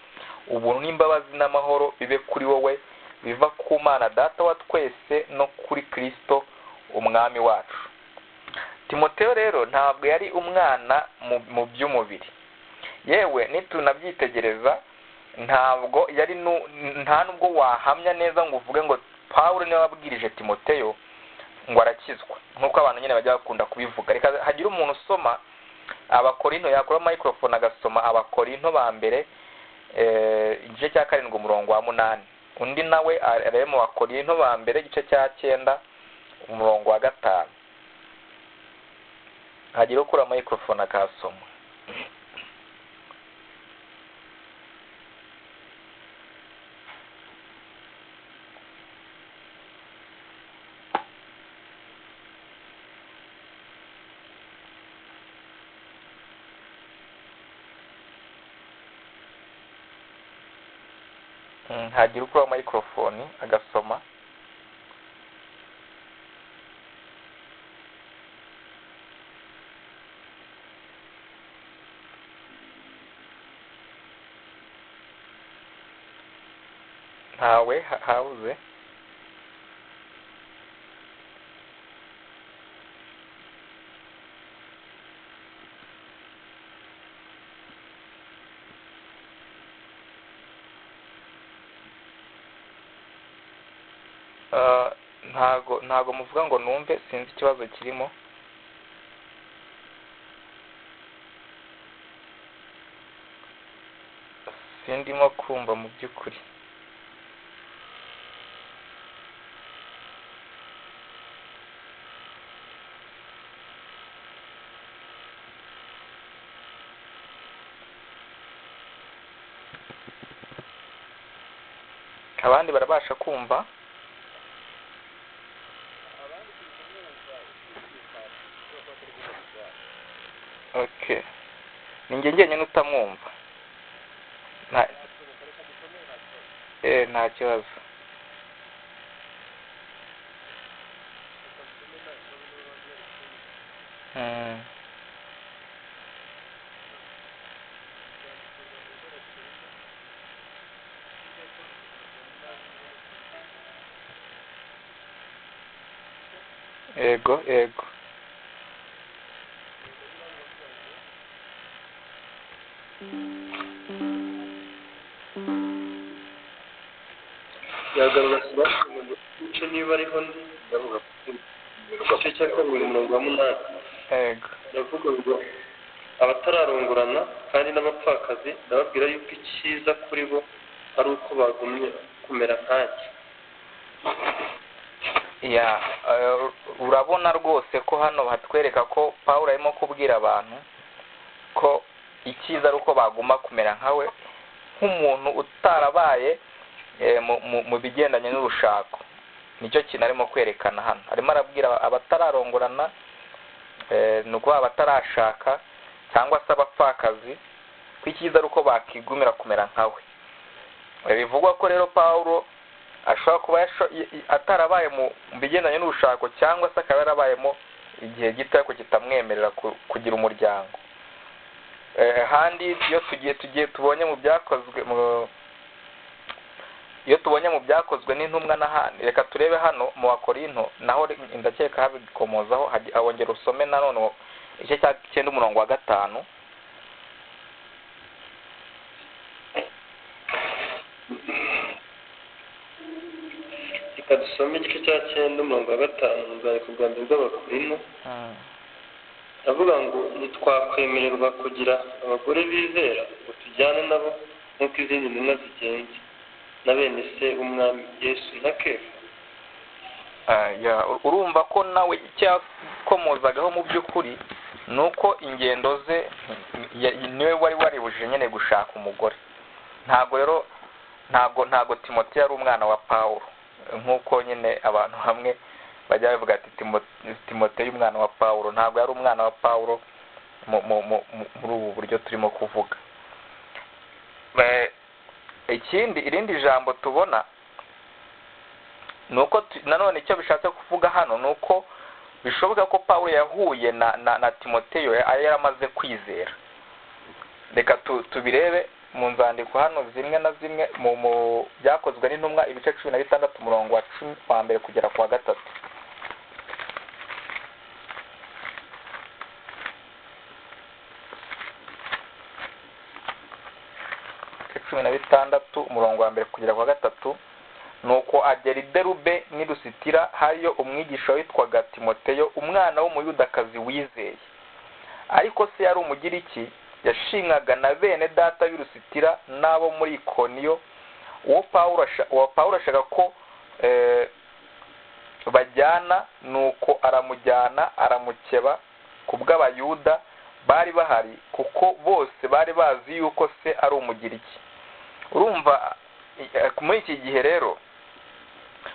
ubuntu n'imbabazi n'amahoro bibe kuri wowe, biva ku Mana Data wa twese no kuri Kristo umwami wacu. Timoteyo rero ntabwo yari umwana mu by'umubiri, yewe nitunabyitegereza ntabwo yari nta nubwo wahamya neza ngo uvuge ngo Pawulo niwe wabwirije Timoteyo ngo arakizwa, nk'uko abantu nyine bajya bakunda kubivuga. Reka hagira umuntu usoma Abakorinto, yakora microphone agasoma Abakorinto ba mbere igice cya 7 umurongo wa 8. Undi nawe arebe mu Bakorinto ba mbere igice cya 9 umurongo wa 5. Hagira ukura microphone akasoma. Hagira ukura microphone agasoma. Ntawe hauze. Ntago muvuga ngo numve, sinzi ikibazo kirimo. Sindimo kumva mu by'ukuri. Abandi barabasha kumva? Okay. Ninjye njyenyine utamwumva. Nta kibazo. Ego. yagarura icyo niba ariho ndavuga igice cya 2 umurongo wa 8. Ego. Ndavuga ngo abatararongorana kandi n'abapfakazi ndababwira yuko icyiza kuri bo ari uko bagumye kumera nkanjye. Urabona rwose ko hano hatwereka ko Pawulo arimo kubwira abantu ko icyiza ari uko baguma kumera nkawe, nk'umuntu utarabaye mu bigendanye n'urushako. Nicyo kintu arimo kwerekana hano. Arimo arabwira abatararongorana, nuko abatarashaka cyangwa se abapfakazi, ko icyiza ari uko bakigumira kumera nkawe. Bivugwa ko rero Pawulo ashobora kuba atarabaye mu bigendanye n'urushako, cyangwa se akaba yarabayemo igihe gito ariko kitamwemerera kugira umuryango. Handi iyo tugiye tubonye mu byakozwe iyo tubonye mu byakozwe n'intumwa n'ahandi, reka turebe hano mu Bakorinto naho ndakeka habikomozaho, awongera usome nanone igice cya 9 umurongo wa 5. reka dusome igice cya 9 umurongo wa 5 mu rwandiko rwa mbere rw'Abakorinto. avuga ngo ntitwakwemererwa kugira abagore bizera ngo tujyane nabo nk'uko izindi ntumwa zigenza, na bene se w'umwami Yesu na Kefa. urumva ko nawe icyakomozagaho mu by'ukuri ni uko ingendo ze niwe wari waribujije nyine gushaka umugore. Ntabwo Timoteyo yari umwana wa Pawulo, nk'uko nyine abantu hamwe bajya bavuga ati Timoteyo umwana wa Pawulo. Ntabwo yari umwana wa Pawulo muri ubu buryo turimo kuvuga. Irindi jambo tubona nuko nanone icyo bishatse kuvuga hano nuko bishoboka ko Pawulo yahuye na Timoteyo yaramaze kwizera. Reka tubirebe mu nzandiko hano zimwe na zimwe mu byakozwe n'intumwa ibice 16 umurongo wa 10 wa mbere kugera ku wa 3. 16 umurongo wa mbere kugera ku wa 3. nuko agera i Derube n'i Lusitira, hariyo umwigisha witwaga Timoteyo, umwana w'umuyudakazi wizeye. ariko se yari umugiriki, yashingaga na bene data b'i Lusitira n'abo muri Ikoniyo. uwo Pawulo ashaka ko bajyana, nuko aramujyana aramukeba ku bw'abayuda bari bahari, kuko bose bari bazi yuko se ari umugiriki. urumva muri iki gihe rero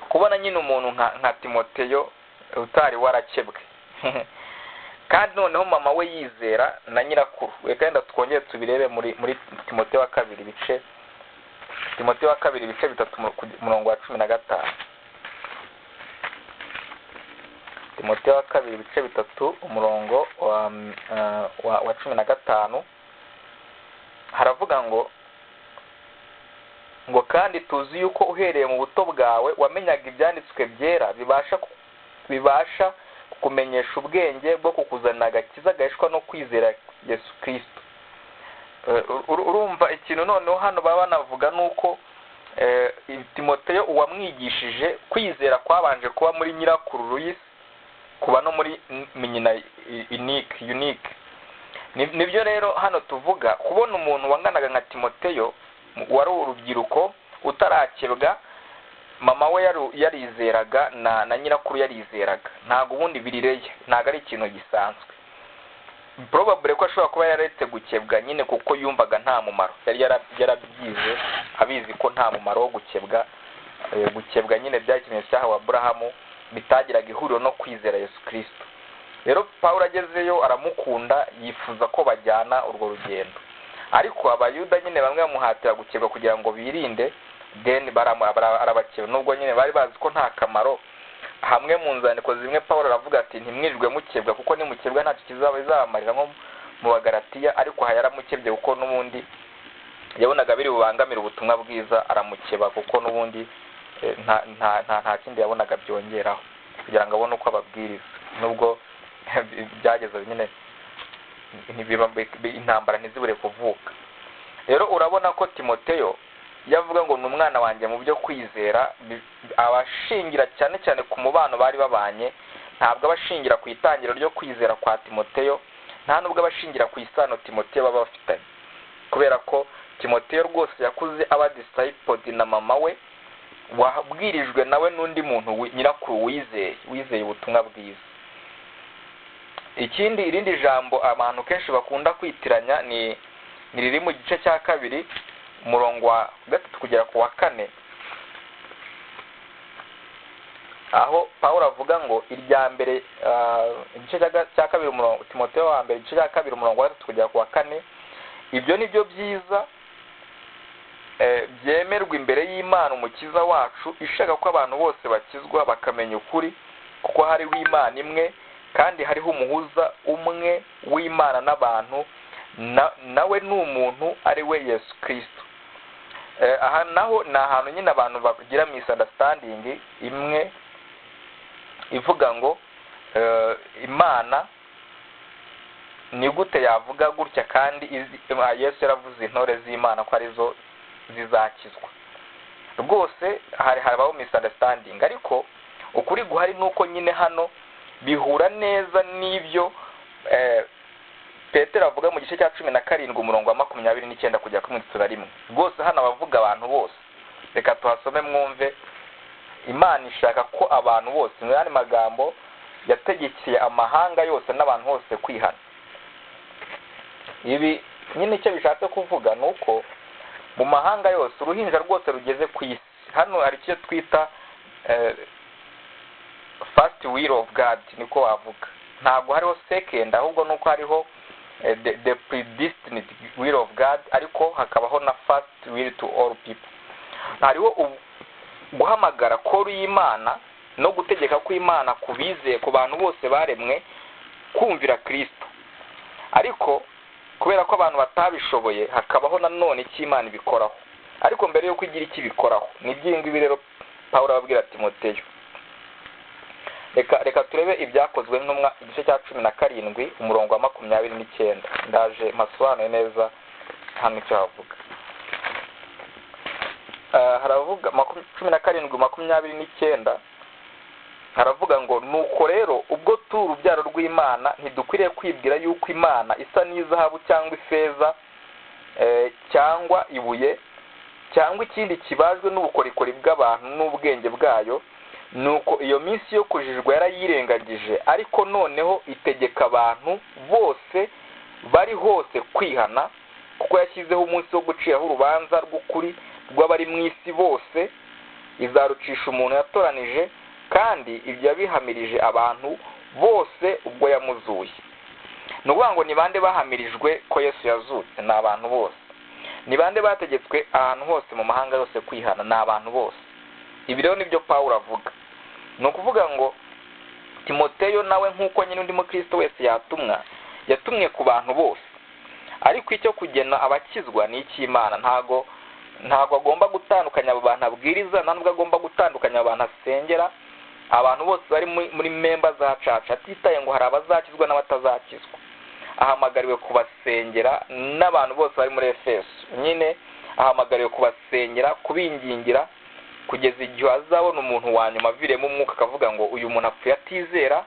kubona nyine umuntu nka Timoteyo utari warakebwe kandi noneho mama we yizera na nyirakuru. Reka twongere tubirebe muri Timoteyo wa 2 ibice 3 umurongo wa 15. Timoteyo wa 2 ibice 3 umurongo wa 15 haravuga ngo kandi tuzi yuko uhereye mu buto bwawe wamenyaga ibyanditswe byera bibasha kukumenyesha ubwenge bwo kukuzanira agakiza gaheshwa no kwizera Yesu Kristo. urumva ikintu noneho hano baba banavuga nuko Timoteyo uwamwigishije kwizera kwabanje kuba muri nyirakuru Lois, kuba no muri nyina unique. nibyo rero hano tuvuga kubona umuntu wanganaga nka Timoteyo wari urubyiruko utarakebwa, mama we yarizeraga na nyirakuru yarizeraga. ntabwo ubundi birireye, ntabwo ari ikintu gisanzwe. probably ko ashobora kuba yaretse gukebwa nyine kuko yumvaga nta mumaro, yari yarabyize abizi ko nta mumaro wo gukebwa nyine byakinye cyahawe Aburahamu, bitagiraga ihuriro no kwizera Yesu Kristo. rero Pawulo agezeyo aramukunda, yifuza ko bajyana urwo rugendo. ariko abayuda nyine bamwe bamuhatira gukebwa kugira ngo birinde, then arabakeba nubwo nyine bari bazi ko nta kamaro. hamwe mu nzandiko zimwe Pawulo aravuga ati ntimwirirwe mukebwa kuko nimukebwa ntacyo kizabamarira, nko mu Bagalatiya. ariko aha yaramukebye kuko n'ubundi yabonaga biri bubangamira ubutumwa bwiza, aramukeba kuko n'ubundi nta kindi yabonaga byongeraho kugira ngo abone uko ababwiriza. nubwo byageze nyine intambara ntizibure kuvuka. rero urabona ko Timoteyo yavuga ngo ni umwana wanjye mu byo kwizera, abashingira cyane cyane ku mubano bari babanye. ntabwo abashingira ku itangiro ryo kwizera kwa Timoteyo, nta nubwo abashingira ku isano Timoteyo baba bafitanye, kubera ko Timoteyo rwose yakuze aba discipled na mama we, wabwirijwe nawe n'undi muntu nyirakuru wizeye ubutumwa bwiza. irindi jambo abantu kenshi bakunda kwitiranya ni riri mu gice cya 2 umurongo wa 3 kugera ku wa 4, aho Pawulo avuga ngo irya mbere igice cya 2 umurongo Timoteyo wa mbere igice cya 2 umurongo wa 3 kugera ku wa 4. ibyo nibyo byiza byemerwa imbere y'Imana umukiza wacu, ishaka ko abantu bose bakizwa bakamenya ukuri, kuko hariho Imana imwe kandi hariho umuhuza umwe w'Imana n'abantu, nawe ni umuntu ari we Yesu Kristo. aha naho ni ahantu nyine abantu bagira misunderstanding imwe ivuga ngo Imana ni gute yavuga gutya kandi Yesu yaravuze intore z'Imana ko arizo zizakizwa. Rwose habaho misunderstanding, ariko ukuri guhari nuko nyine hano bihura neza n'ibyo Petero avuga mu gice cya 17 umurongo wa 29 kujya ku 31. Rwose hano abavuga abantu bose. Reka tuhasome mwumve. Imana ishaka ko abantu bose, mu yandi magambo, yategekeye amahanga yose n'abantu bose kwihana. Ibi nyine icyo bishatse kuvuga nuko mu mahanga yose uruhinja rwose rugeze ku isi. Hano hari icyo twita first will of God, niko wavuga. Ntabwo hariho second, ahubwo nuko hariho the predestined will of God, ariko hakabaho na first will to all people. Hariho guhamagara ko y'Imana no gutegeka ko Imana kubizeye ku bantu bose baremwe kumvira Kristo. Ariko kubera ko abantu batabishoboye, hakabaho nanone cy'Imana ibikoraho. Ariko mbere yo kugira iki bikoraho, ni byingibi rero Paulo ababwira Timoteyo. Reka turebe ibyakozwe n'umwa igice cya 17 umurongo wa 29. Ndaje masobanure neza hano icyo havuga. Haravuga 17:29 haravuga ngo nuko rero ubwo turi urubyaro rw'Imana ntidukwiriye kwibwira yuko Imana isa n'izahabu cyangwa ifeza cyangwa ibuye cyangwa ikindi kibajwe n'ubukorikori bw'abantu n'ubwenge bwayo, nuko iyo minsi yo kujijwa yarayirengagije, ariko noneho itegeka abantu bose bari hose kwihana, kuko yashyizeho umunsi wo guciraho urubanza rw'ukuri rw'abari mu isi bose, izarucisha umuntu yatoranije, kandi ibyo yabihamirije abantu bose ubwo yamuzuye. Ni ukuvuga ngo ni bande bahamirijwe ko Yesu yazutse? Ni abantu bose. Ni bande bategetswe ahantu hose mu mahanga yose kwihana? Ni abantu bose. Ibi rero nibyo Paulo avuga. Ni ukuvuga ngo Timoteyo nawe nk'uko nyine undi mukristo wese yatumwe ku bantu bose, ariko icyo kugena abakizwa ni icy'Imana. Ntago agomba gutandukanya abo bantu abwiriza, ntabwo agomba gutandukanya abo bantu asengera. Abantu bose bari muri memba za caca, atitaye ngo hari abazakizwa n'abatazakizwa. Ahamagariwe kubasengera, n'abantu bose bari muri Efeso nyine ahamagariwe kubasengera, kubingingira, kugeza igihe azabona umuntu wa nyuma aviremo umwuka akavuga ngo uyu muntu apfuye atizera,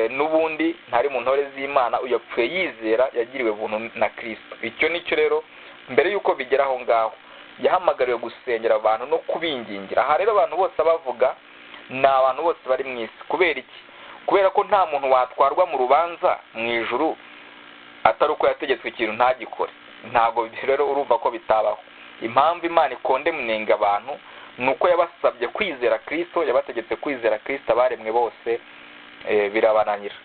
n'ubundi ntari mu ntore z'Imana, uyu apfuye yizera, yagiriwe buntu na Kristo. Icyo nicyo rero mbere yuko bigera aho ngaho yahamagariwe gusengera abantu no kubingingira. Aha rero abantu bose bavuga ni abantu bose bari mu isi. Kubera iki? Kubera ko nta muntu watwarwa mu rubanza mu ijuru atari uko yategetswe ikintu ntagikore. Ntago rero urumva ko bitabaho. Impamvu Imana ikondemninga abantu nuko yabasabye kwizera Kristo, yabategetse kwizera Kristo abaremwe bose, birabananira.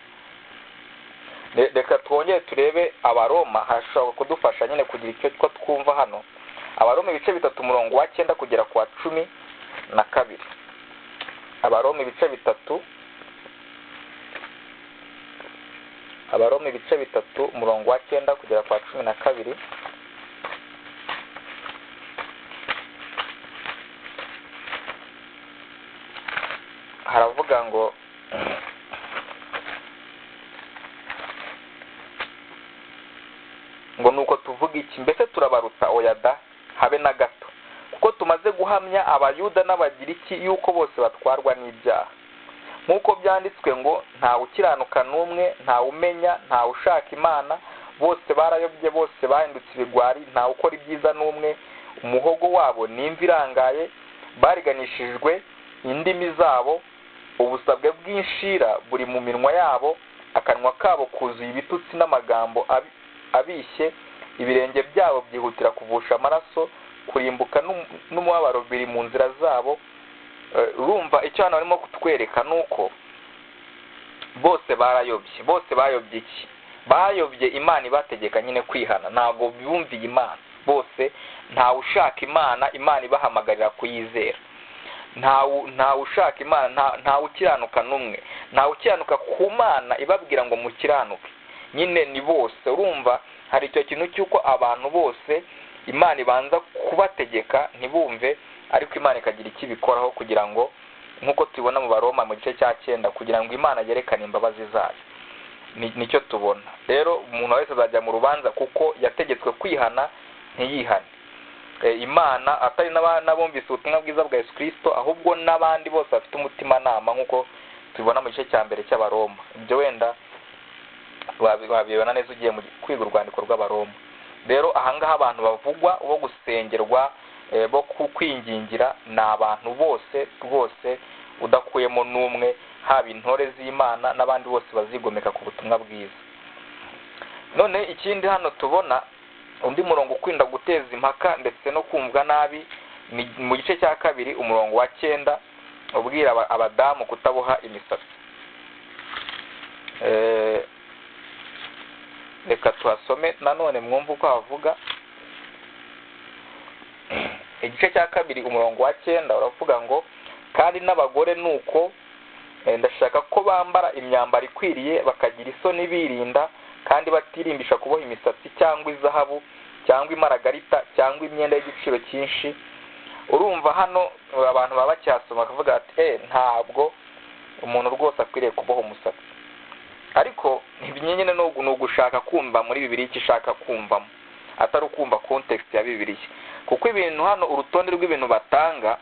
Reka twongere turebe Abaroma, hashobora kudufasha nyine kugira icyo twumva hano. Abaroma ibice 3 umurongo wa 9 kugera ku wa 12. Abaroma ibice 3 umurongo wa 9 kugera ku wa 12. Haravuga ngo nuko tuvuga iki? Mbese turabaruta? Oya da, habe na gato, kuko tumaze guhamya Abayuda n'Abagiriki yuko bose batwarwa n'ibyaha. Nk'uko byanditswe ngo ntawe ukiranuka n'umwe, ntawe umenya, ntawe ushaka Imana, bose barayobye, bose bahindutse ibigwari, ntawe ukora ibyiza n'umwe. Umuhogo wabo ni imvi irangaye, bariganishijwe indimi zabo, ubusabwe bw'inshira buri mu minwa yabo, akanwa kabo kuzuye ibitutsi n'amagambo abishye, ibirenge byabo byihutira kuvusha amaraso, kurimbuka n'umubabaro biri mu nzira zabo. Urumva icyo hano barimo kutwereka nuko bose barayobye. Bose bayobye iki? Bayobye Imana ibategeka nyine kwihana. Ntabwo bumviye Imana. Bose ntawe ushaka Imana, Imana ibahamagarira kuyizera. Ntawe ushaka Imana, ntawe ukiranuka n'umwe, ntawe ukiranuka ku Mana ibabwira ngo mukiranuke. Nyine ni bose. Urumva hari icyo kintu cy'uko abantu bose Imana ibanza kubategeka ntibumve, ariko Imana ikagira icyo ibikoraho kugira ngo, nk'uko tubibona mu Baroma mu gice cya 9, kugira ngo Imana yerekane imbabazi zayo. Nicyo tubona. Rero umuntu wese azajya mu rubanza kuko yategetswe kwihana ntiyihane. Imana atari n'abumvise ubutumwa bwiza bwa Yesu Kristo, ahubwo n'abandi bose bafite umutima nama, nk'uko tubibona mu gice cya mbere cy'Abaroma. Ibyo wenda wabibona neza ugiye mu kwiga urwandiko rw'Abaroma. Rero ahangaha abantu bavugwa bo gusengerwa, bo kwingingira, ni abantu bose rwose udakuyemo n'umwe, haba intore z'Imana n'abandi bose bazigomeka ku butumwa bwiza. None ikindi hano tubona undi murongo ukunda guteza impaka ndetse no kumvwa nabi, ni mu gice cya 2 umurongo wa 9 ubwira abadamu kutaboha imisatsi. Reka tuhasome nanone mwumva uko havuga. Igice cya 2 umurongo wa 9 uravuga ngo, kandi n'abagore nuko ndashaka ko bambara imyambaro ikwiriye, bakagira isoni birinda, kandi batirimbisha kuboha imisatsi cyangwa izahabu cyangwa imaragarita cyangwa imyenda y'igiciro cyinshi. Urumva hano abantu baba bacyasoma bakavuga ati ntabwo umuntu rwose akwiriye kuboha umusatsi. Ariko ntibinyenyene no gushaka kumva muri Bibiliya icyo ishaka kumvamo, atari ukumva context ya Bibiliya. Kuko ibintu hano, urutonde rw'ibintu baratanga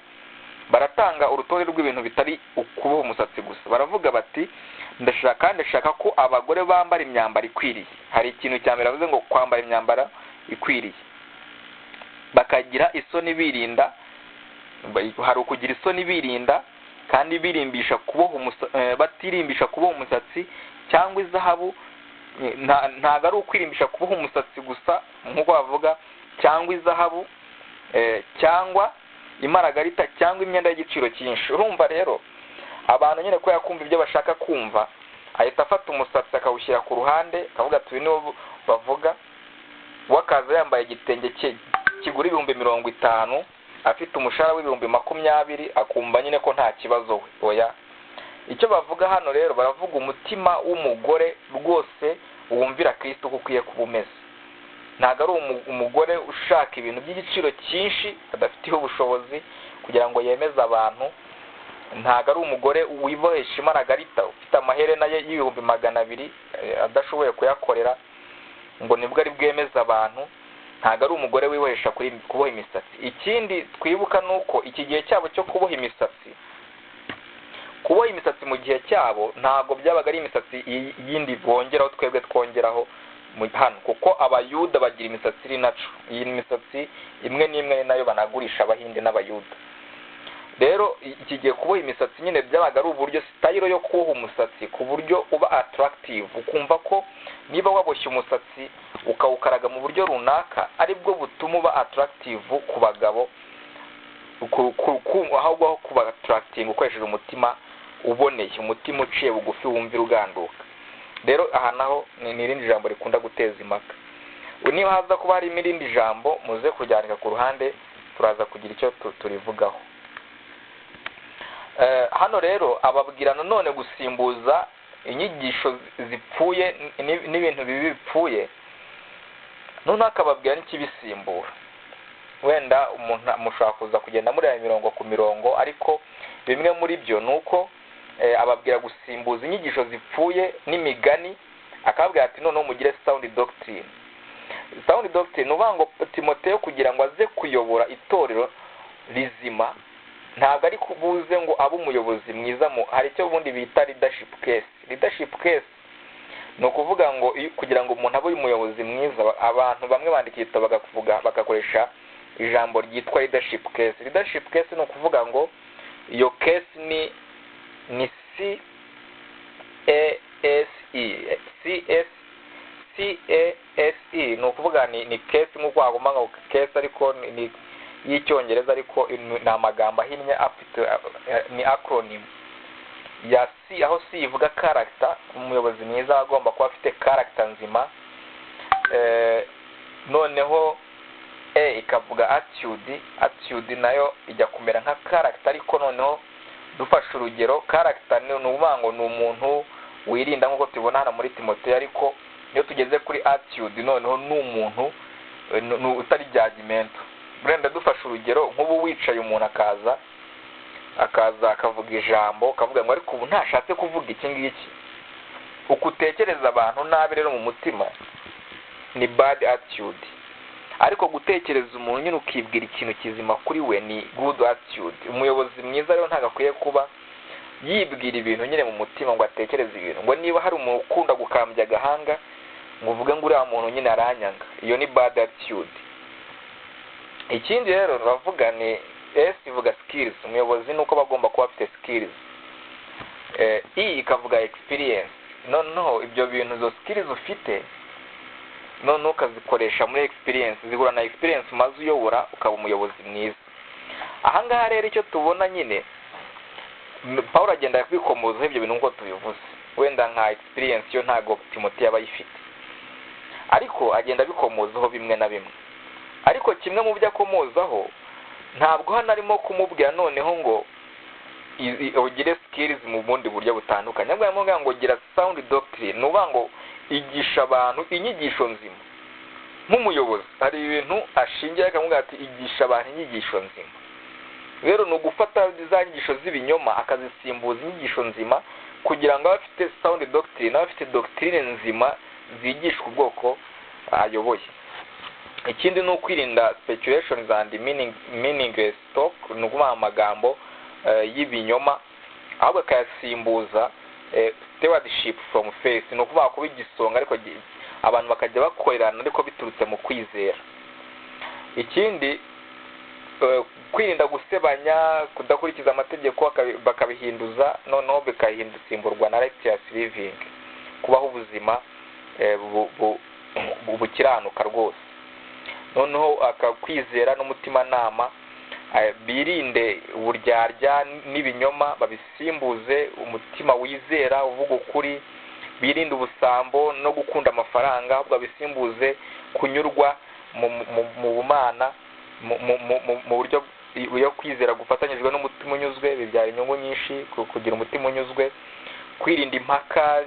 urutonde rw'ibintu bitari ukuboha umusatsi gusa. Baravuga bati ndashaka ko abagore bambara imyambaro ikwiriye. Hari ikintu cya mbere bavuze ngo kwambara imyambaro ikwiriye, bakagira isoni birinda. Hari ukugira isoni birinda kandi birimbisha batirimbisha kuboha umusatsi cyangwa izahabu. Ntago ari ukwirimbisha kuboha umusatsi gusa nk'uko bavuga, cyangwa izahabu cyangwa imaragarita cyangwa imyenda y'igiciro cyinshi. Urumva rero abantu nyine ko yakumva ibyo bashaka kumva, ahita afata umusatsi akawushyira ku ruhande, akavuga ati ibi nibo bavuga. Wakaza yambaye igitenge kigura 50,000, afite umushahara w'20,000, akumva nyine ko nta kibazo we. Oya, icyo bavuga hano rero, baravuga umutima w'umugore rwose wumvira Kristo uko ukwiye kuba umeze. Ntago ari umugore ushaka ibintu by'igiciro cyinshi adafitiye ubushobozi kugira ngo yemeze abantu. Ntago ari umugore wibohesha imaragarita, ufite amaherena ye y'200,000 adashoboye kuyakorera ngo nibwo ari bwemeza abantu. Ntago ari umugore wibohesha kuboha imisatsi. Ikindi twibuka nuko iki gihe cyabo cyo kuboha imisatsi mu gihe cyabo ntago byabaga ari imisatsi yindi bongeraho twebwe twongeraho hano, kuko Abayuda bagira imisatsi iri naco. Iyi misatsi imwe n'imwe nayo banagurisha Abahinde n'Abayuda. Rero iki gihe kuboha imisatsi nyine byabaga ari uburyo style yo kuboha umusatsi ku buryo uba attractive, ukumva ko niba waboshye umusatsi ukawukaraga mu buryo runaka aribwo butuma uba attractive ku bagabo, ahubwo kuba attracting ukoresheje umutima uboneye, umutima uciye bugufi wumvira uganduka. Rero aha naho ni irindi jambo rikunda guteza impaka. Niba haza kuba hari irindi jambo muze kujyanika ku ruhande, turaza kugira icyo turivugaho. Hano rero ababwira none gusimbuza inyigisho zipfuye n'ibintu bibi bipfuye, none akababwira n'ikibisimbura. Wenda umuntu mushaka kuza kugenda muri mirongo ku mirongo, ariko bimwe muri byo nuko ababwira gusimbuza inyigisho zipfuye n'imigani, akababwira ati noneho mugire sound doctrine. Sound doctrine uvuga ngo Timoteyo kugira ngo aze kuyobora itorero rizima, ntabwo ari kubuze ngo abe umuyobozi mwiza. Hari icyo ubundi bita leadership case. Leadership case ni ukuvuga ngo kugira ngo umuntu abe umuyobozi mwiza, abantu bamwe bandika ibitabo bagakoresha ijambo ryitwa leadership case. Leadership case ni ukuvuga ngo iyo case ni CASE, ni ukuvuga ni case nk'uko wagomba ngo case ariko ni y'icyongereza, ariko ni amagambo ahinnye afite ni acronym ya C, aho C ivuga character. Umuyobozi mwiza agomba kuba afite character nzima. Noneho A ikavuga attitude nayo ijya kumera nka character, ariko noneho dufashe urugero, character ni ukuvuga ngo ni umuntu wirinda nk'uko tubona hano muri Timoteyo, ariko iyo tugeze kuri attitude noneho ni umuntu utari judgmental. Brenda dufashe urugero nk'ubu wicaye umuntu akaza akavuga ijambo akavuga ngo ariko ubu ntashatse kuvuga iki ngiki, uko utekereza abantu nabi rero mu mutima ni bad attitude, ariko gutekereza umuntu nyine ukibwira ikintu kizima kuri we ni good attitude. Umuyobozi mwiza rero ntabwo akwiye kuba yibwira ibintu nyine mu mutima ngo atekereze ibintu, ngo niba hari umuntu ukunda gukambya agahanga ngo uvuge ngo uriya muntu nyine aranyanga, iyo ni bad attitude. Ikindi rero bavuga ni ivuga skills. Umuyobozi nuko bagomba kuba afite skills. Ikavuga experience. Noneho ibyo bintu zo skills ufite noneho ukazikoresha muri experience, zihura na experience maze uyobora ukaba umuyobozi mwiza. Ahangaha rero icyo tubona nyine Paulo agenda kwikomozaho ibyo bintu ngo tubivuze, wenda nka experience yo ntago Timotheo yaba yifite, ariko agenda bikomozaho bimwe na bimwe. Ariko kimwe mu byo akomozaho ntabwo hano arimo kumubwira noneho ngo ugire skills mu bundi buryo butandukanye, ahubwo yamubwira ngo gira sound doctrine, nuba ngo igisha abantu inyigisho nzima. Nk'umuyobozi hari ibintu ashingiye akamubwira ati igisha abantu inyigisho nzima. Rero no gufata za nyigisho z'ibinyoma akazisimbuza inyigisho nzima kugira ngo abafite sound doctrine, abafite doctrine nzima zigishwa ubwoko ayoboye. Ikindi ni ukwirinda speculations and meaningless talk, ni ukuvuga amagambo y'ibinyoma, ahubwo akayasimbuza stewardship from faith, ni ukuvuga kuba igisonga ariko abantu bakajya bakorerana ariko biturutse mu kwizera. Ikindi kwirinda gusebanya, kudakurikiza amategeko bakabihinduza, noneho bikahindusimburwa na righteous living, kubaho ubuzima bukiranuka rwose. Noneho akakwizera n'umutima nama, birinde uburyarya n'ibinyoma, babisimbuze umutima wizera uvuga ukuri. Birinde ubusambo no gukunda amafaranga, ahubwo babisimbuze kunyurwa mu bumana, mu buryo yo kwizera gufatanyijwe n'umutima unyuzwe bibyara inyungu nyinshi. Kugira umutima unyuzwe, kwirinda impaka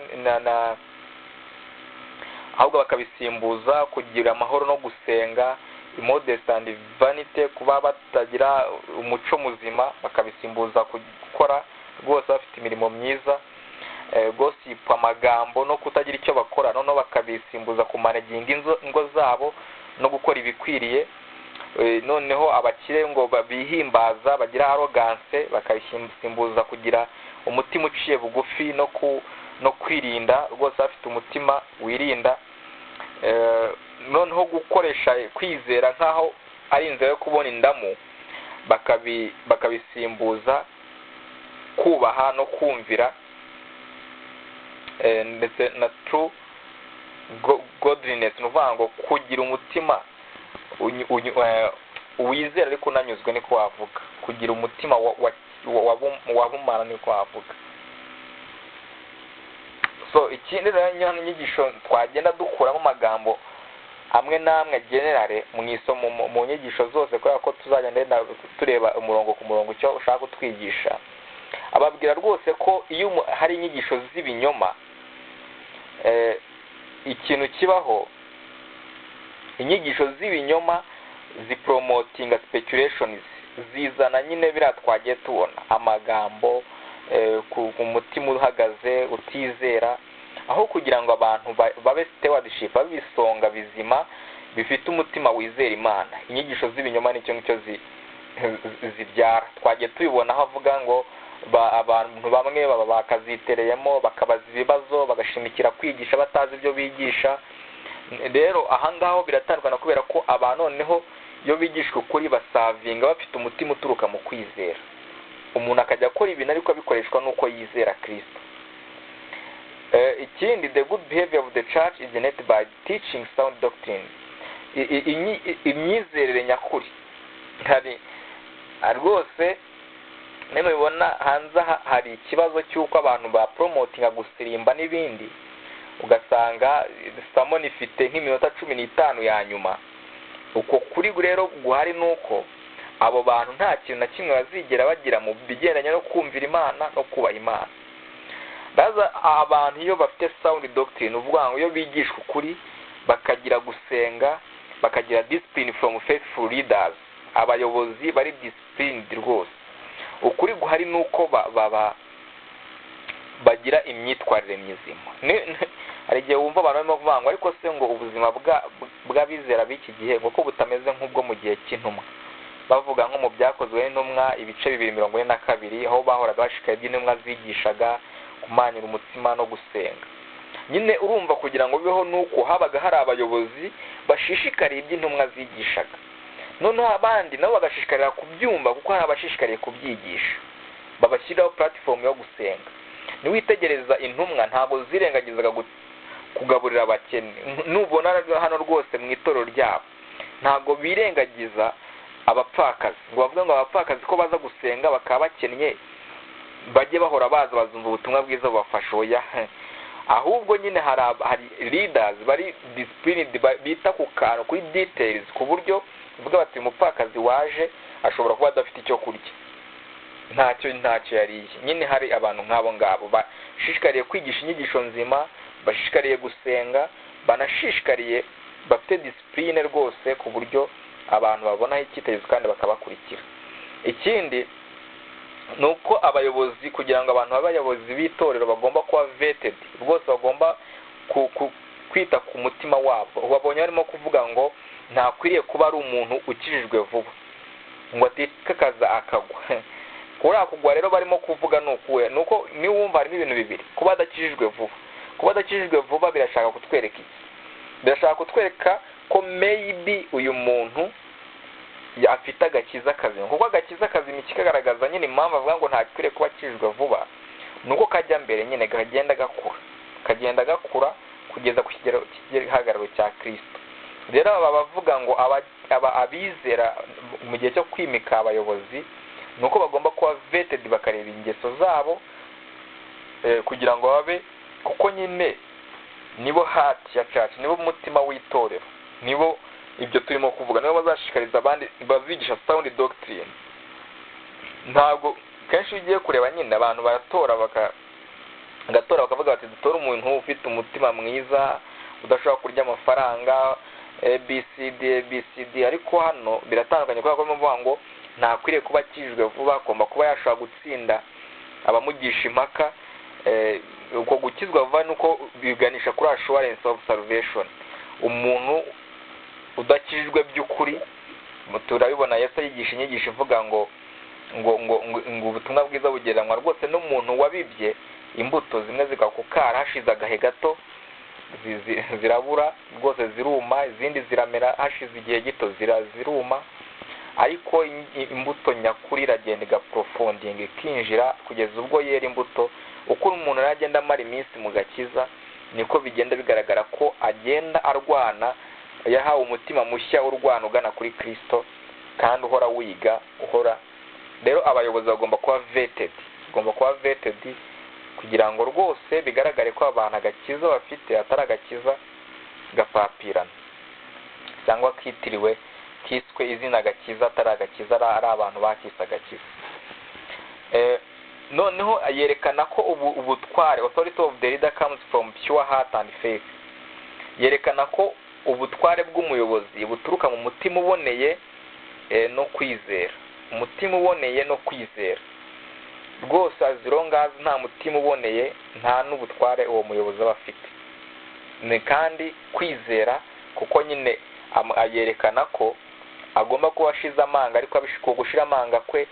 ahubwo bakabisimbuza kugira amahoro no gusenga, modesty and vanity, kuba batagira umuco muzima, bakabisimbuza gukora rwose bafite imirimo myiza, gossip, amagambo no kutagira icyo bakora, noneho bakabisimbuza kumanaginga ingo zabo no gukora ibikwiriye. Noneho abakire ngo babihimbaza, bagira arrogance, bakabisimbuza kugira umutima uciye bugufi no kwirinda rwose bafite umutima wirinda. Noneho gukoresha kwizera nkaho ari inzira yo kubona indamu, bakabisimbuza kubaha no kumvira, ndetse na true godliness, nuvuga ngo kugira umutima wizera ariko unanyuzwe, niko wavuga. Kugira umutima wabumana, niko wavuga. So ikindi rero inyigisho twagenda dukuramo amagambo amwe n'amwe generale mu isomo, mu nyigisho zose, kubera ko tuzagenda tureba umurongo ku murongo icyo ushaka kutwigisha. Ababwira rwose ko iyo hari inyigisho z'ibinyoma, ikintu kibaho, inyigisho z'ibinyoma zipromotinga speculations, zizana nyine biriya twagiye tubona, amagambo ku mutima uhagaze utizera, aho kugira ngo abantu babe stewardship, babisonga bizima bifite umutima wizera Imana. Inyigisho z'ibinyoma nicyo ngicyo zibyara. Twagiye tubibona aho avuga ngo abantu bamwe baba bakazitereyemo, bakabaza ibibazo, bagashimikira kwigisha batazi ibyo bigisha. Rero ahangaho biratandukana, kubera ko abantu noneho iyo bigishwa ukuri basavinga bafite umutima uturuka mu kwizera. Umuntu akajya akora ibintu ariko abikoreshwa nuko yizera Kristo. Ikindi, the good behavior of the church is enabled by teaching sound doctrine. Imyizerere nyakuri hari rwose, nimubibona hanze hari ikibazo cy'uko abantu ba promotinga gusirimba n'ibindi, ugasanga sermon ifite nk'iminota 15 ya nyuma. Uko kuri rero guhari nuko abo bantu nta kintu na kimwe bazigera bagira mu bigendanye no kumvira Imana no kubaha Imana. Baza abantu iyo bafite sound doctrine, uvuga ngo iyo bigishwa ukuri bakagira gusenga, bakagira discipline from faithful leaders, abayobozi bari disciplined rwose. Ukuri guhari nuko bagira imyitwarire mizima. Hari igihe wumva abantu barimo kuvuga ngo ariko se ngo ubuzima bw'abizera b'iki gihe ngo ko butameze nk'ubwo mu gihe cy'intumwa. Bavuga nko mu byakozwe n'intumwa ibice 242 aho bahoraga bashikaye by'intumwa zigishaga kumanyura umutima no gusenga. Nyine urumva kugira ngo bibeho nuko habaga hari abayobozi bashishikariye iby'intumwa zigishaga. Noneho abandi nabo bagashishikarira kubyumva kuko hari abashishikariye kubyigisha. Babashyiraho platform yo gusenga. Niwitegereza intumwa ntabwo zirengagizaga kugaburira abakene. Nubona hano rwose mu itorero ryabo ntabwo birengagiza abapfakazi. Ngo bavuga ngo abapfakazi ko baza gusenga bakaba bakennye bajye bahora baza bazumva ubutumwa bwiza bubafasha. Oya, ahubwo nyine hari leaders bari disciplined bita ku kantu kuri details ku buryo uvuga bati umupfakazi waje ashobora kuba adafite icyo kurya, ntacyo yariye. Nyine hari abantu nk'abo ngabo bashishikariye kwigisha inyigisho nzima, bashishikariye gusenga, banashishikariye bafite discipline rwose ku buryo abantu babonaho icyitegererezo kandi bakabakurikira. Ikindi nuko abayobozi kugira ngo abantu b'abayobozi b'itorero bagomba kuba vetted rwose, bagomba kwita ku mutima wabo. Babonye barimo kuvuga ngo ntakwiriye kuba ari umuntu ukijijwe vuba ngo atikakaza akagwa. Kuri akugwa rero barimo kuvuga nuko niwumva harimo ibintu bibiri: kuba adakijijwe vuba. Kuba adakijijwe vuba birashaka kutwereka iki? Birashaka kutwereka ko maybe uyu muntu afite agakiza kazima, kuko agakiza kazima kikagaragaza nyine impamvu avuga ngo ntakwiriye kuba akijijwe vuba nuko kajya mbere nyine kagenda gakura kugeza ku kigero cy'igihagararo cya Kristo. Rero aba bavuga ngo abizera mu gihe cyo kwimika abayobozi nuko bagomba kuba vetted bakareba ingeso zabo kugira ngo babe, kuko nyine nibo heart ya church, nibo umutima w'itorero, nibo ibyo turimo kuvuga, nibo bazashikariza abandi, bazigisha sound doctrine. Ntabwo kenshi ugiye kureba nyine abantu baratora bakavuga bati dutora umuntu ufite umutima mwiza udashobora kurya amafaranga ABCD, ariko hano biratandukanye kubera ko bavuga ngo ntakwiriye kuba akijijwe vuba, agomba kuba yashobora gutsinda abamugisha impaka. Uko gukizwa vuba nuko biganisha kuri assurance of salvation. Umuntu udakijijwe by'ukuri, turabibona Yesu yigisha inyigisho ivuga ngo ubutumwa bwiza bugereranywa rwose n'umuntu wabibye imbuto, zimwe zigakukara hashize agahe gato zirabura rwose ziruma, izindi ziramera hashize igihe gito ziruma, ariko imbuto nyakuri iragenda igaprofondinga ikinjira kugeza ubwo yera imbuto. Uko umuntu aragenda amara iminsi mu gakiza niko bigenda bigaragara ko agenda arwana, yahawe umutima mushya urwana ugana kuri Kristo kandi uhora wiga uhora. Rero abayobozi bagomba kuba vetted kugira ngo rwose bigaragare ko abantu agakiza bafite atari agakiza gapapirana cyangwa kitiriwe kiswe izina agakiza atari agakiza, ari abantu bakisa agakiza. Noneho yerekana ko ubutware, authority of the leader comes from pure heart and faith. Yerekana ko ubutware bw'umuyobozi buturuka mu mutima uboneye no kwizera. Umutima uboneye no kwizera rwose, azirongazi nta mutima uboneye nta n'ubutware uwo muyobozi aba afite. Ni kandi kwizera kuko nyine yerekana ko agomba kuba ashize amanga, ariko abishaka gushira amanga kwe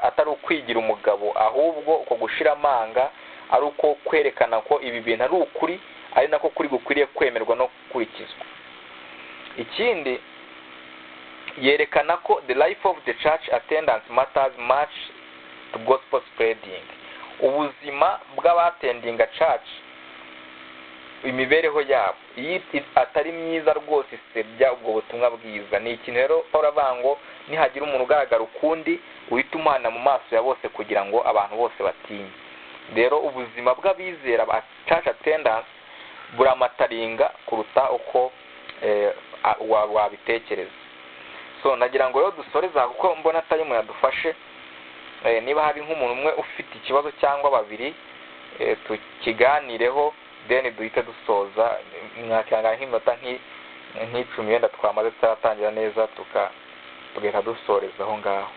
atari ukwigira umugabo, ahubwo uko gushira amanga ari uko kwerekana ko ibi bintu ari ukuri, ari nako kuri gukwiriye kwemerwa no gukurikizwa. Ikindi yerekana ko the life of the church attendance matters much to gospel spreading. Ubuzima bw'abatendinga church, imibereho yabo iyi atari myiza rwose isebya ubwo butumwa bwiza. Ni ikintu rero Paulo avuga ngo nihagira umuntu ugaragara ukundi uhita umuhana mu maso ya bose kugira ngo abantu bose batinye. Rero ubuzima bw'abizera ba church attendance buramataringa kuruta uko wabitekereza. So nagira ngo rero dusoreza kuko mbona atari mu yadufashe. Niba hari nk'umuntu umwe ufite ikibazo cyangwa babiri tukiganireho, then duhita dusoza mwakanga nk'iminota nk'icumi wenda twamaze tutatangira neza tugahita dusoreza aho ngaho.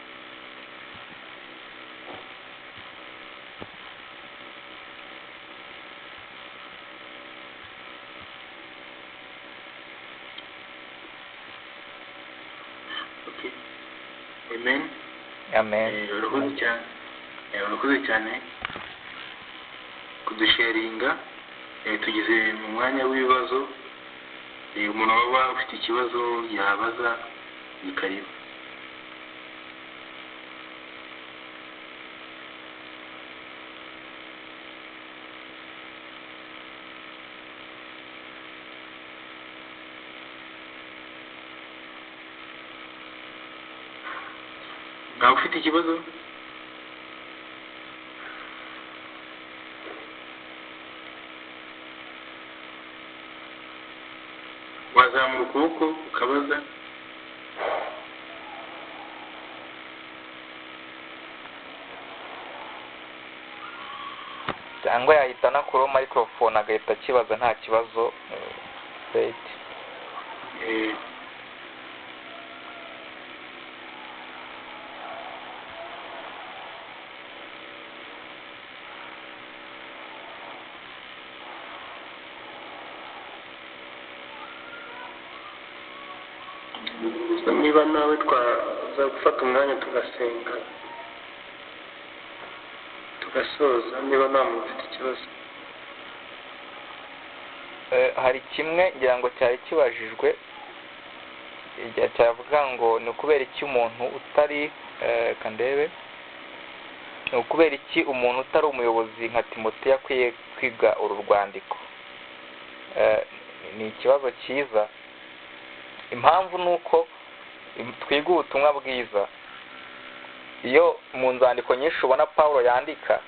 Amen. Urakoze cyane kudusharinga. Tugeze mu mwanya w'ibibazo. Umuntu waba ufite ikibazo yabaza ni karibu. Nta ufite ikibazo? Wazamura ukuboko ukabaza. Cyangwa yahita nakuraho microphone agahita akibaza nta kibazo. Niba nawe twaza gufata umwanya tugasenga tugasoza, niba nta muntu ufite ikibazo. Hari kimwe ngira ngo cyari kibajijwe, igihe cyavuga ngo ni ukubera iki umuntu utari kandebe, ni ukubera iki umuntu utari umuyobozi nka Timoteyo akwiye kwiga uru rwandiko. Ni ikibazo cyiza. Impamvu ni uko twiga ubutumwa bwiza. Iyo mu nzandiko nyinshi ubona Pawulo yandika,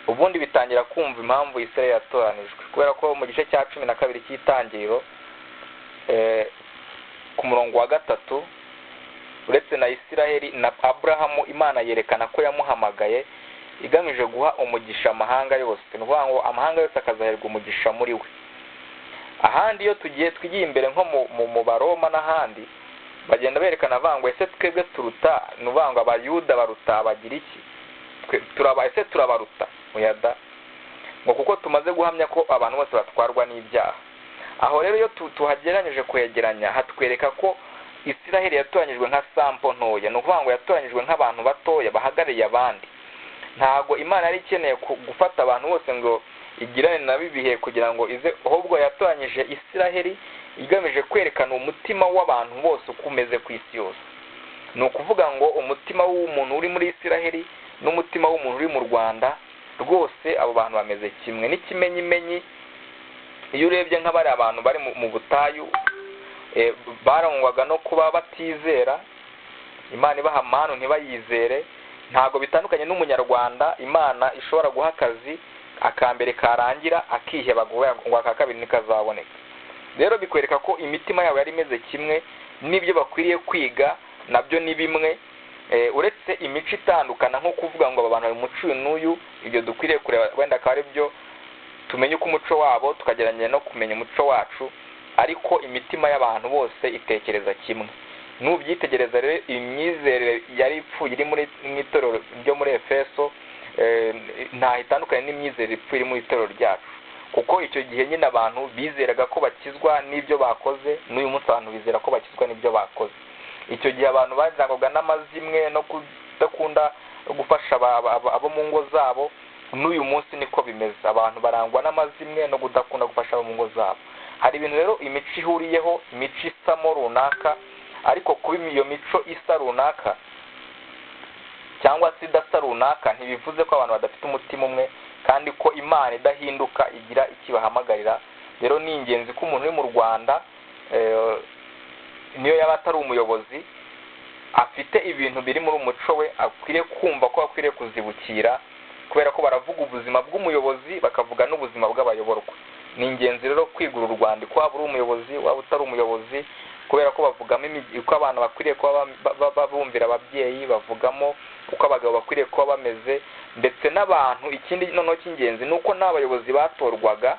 ubundi bitangira kumva impamvu Isirayeli yatoranijwe, kubera ko mu gice cya 12 cy'itangiriro ku murongo wa 3, uretse na Isirayeli na Abrahamu, Imana yerekana ko yamuhamagaye igamije guha umugisha amahanga yose. Ni ukuvuga ngo amahanga yose akazaherwa umugisha muri we. Ahandi iyo twigiye imbere nko mu Baroma n'ahandi, bagenda berekana avangwa ese twebwe turuta, n'uvangwa abayuda baruta abagira iki, ese turabaruta muyada, ngo kuko tumaze guhamya ko abantu bose batwarwa n'ibyaha. Aho rero iyo tuhageranyije kwegeranya, hatwereka ko Isiraheli yatoranyijwe nka sampo ntoya. Ni ukuvuga ngo yatoranyijwe nk'abantu batoya bahagarariye abandi. Ntago Imana yari ikeneye gufata abantu bose ngo igirane na bibihe kugira ngo ize, ahubwo yatoranyije Isiraheli igamije kwerekana umutima w'abantu bose uko umeze ku isi yose. Ni ukuvuga ngo umutima w'umuntu uri muri Isiraheli n'umutima w'umuntu uri mu Rwanda, rwose abo bantu bameze kimwe. N'ikimenyimenyi, iyo urebye nk'abari abantu bari mu butayu, barangwaga no kuba batizera, Imana ibaha amahano ntibayizere. Ntago bitandukanye n'umunyarwanda, Imana ishobora guha akazi akambere karangira akiheba ngo aka kabiri nikazaboneka. Rero bikwereka ko imitima yabo yari imeze kimwe, n'ibyo bakwiriye kwiga nabyo ni bimwe, uretse imico itandukana nko kuvuga ngo aba bantu bari muco n'uyu, ibyo dukwiriye kureba wenda akaba ari byo tumenye uko umuco wabo tukageranya no kumenya umuco wacu, ariko imitima y'abantu bose itekereza kimwe. Nubyitegereza rero imyizerere yari ipfuye iri muri itorero ryo muri Efeso, nta itandukanye n'imyizerere ipfuye iri muri itorero ryacu, kuko icyo gihe nyine abantu bizeraga ko bakizwa n'ibyo bakoze, n'uyu munsi abantu bizera ko bakizwa n'ibyo bakoze. Icyo gihe abantu barangwaga n'amazimwe no kudakunda gufasha abo mu ngo zabo, n'uyu munsi niko bimeze. Abantu barangwa n'amazimwe no kudakunda gufasha abo mu ngo zabo. Hari ibintu rero imico ihuriyeho, imico isamo runaka, ariko kuba iyo mico isa runaka cyangwa se idasa runaka ntibivuze ko abantu badafite umutima umwe, kandi ko Imana idahinduka igira ikibahamagarira. Rero ni ingenzi ko umuntu uri mu Rwanda, niyo yaba atari umuyobozi, afite ibintu biri muri umuco we akwiriye kumva ko akwiriye kuzibukira, kubera ko baravuga ubuzima bw'umuyobozi bakavuga n'ubuzima bw'abayoborwa. Ni ingenzi rero kwigura u Rwanda, ko waba uri umuyobozi waba utari umuyobozi, kubera ko bavugamo uko abantu bakwiriye kuba bumvira ababyeyi, bavugamo uko abagabo bakwiriye kuba bameze, ndetse n'abantu. Ikindi noneho cy'ingenzi ni uko n'abayobozi batorwaga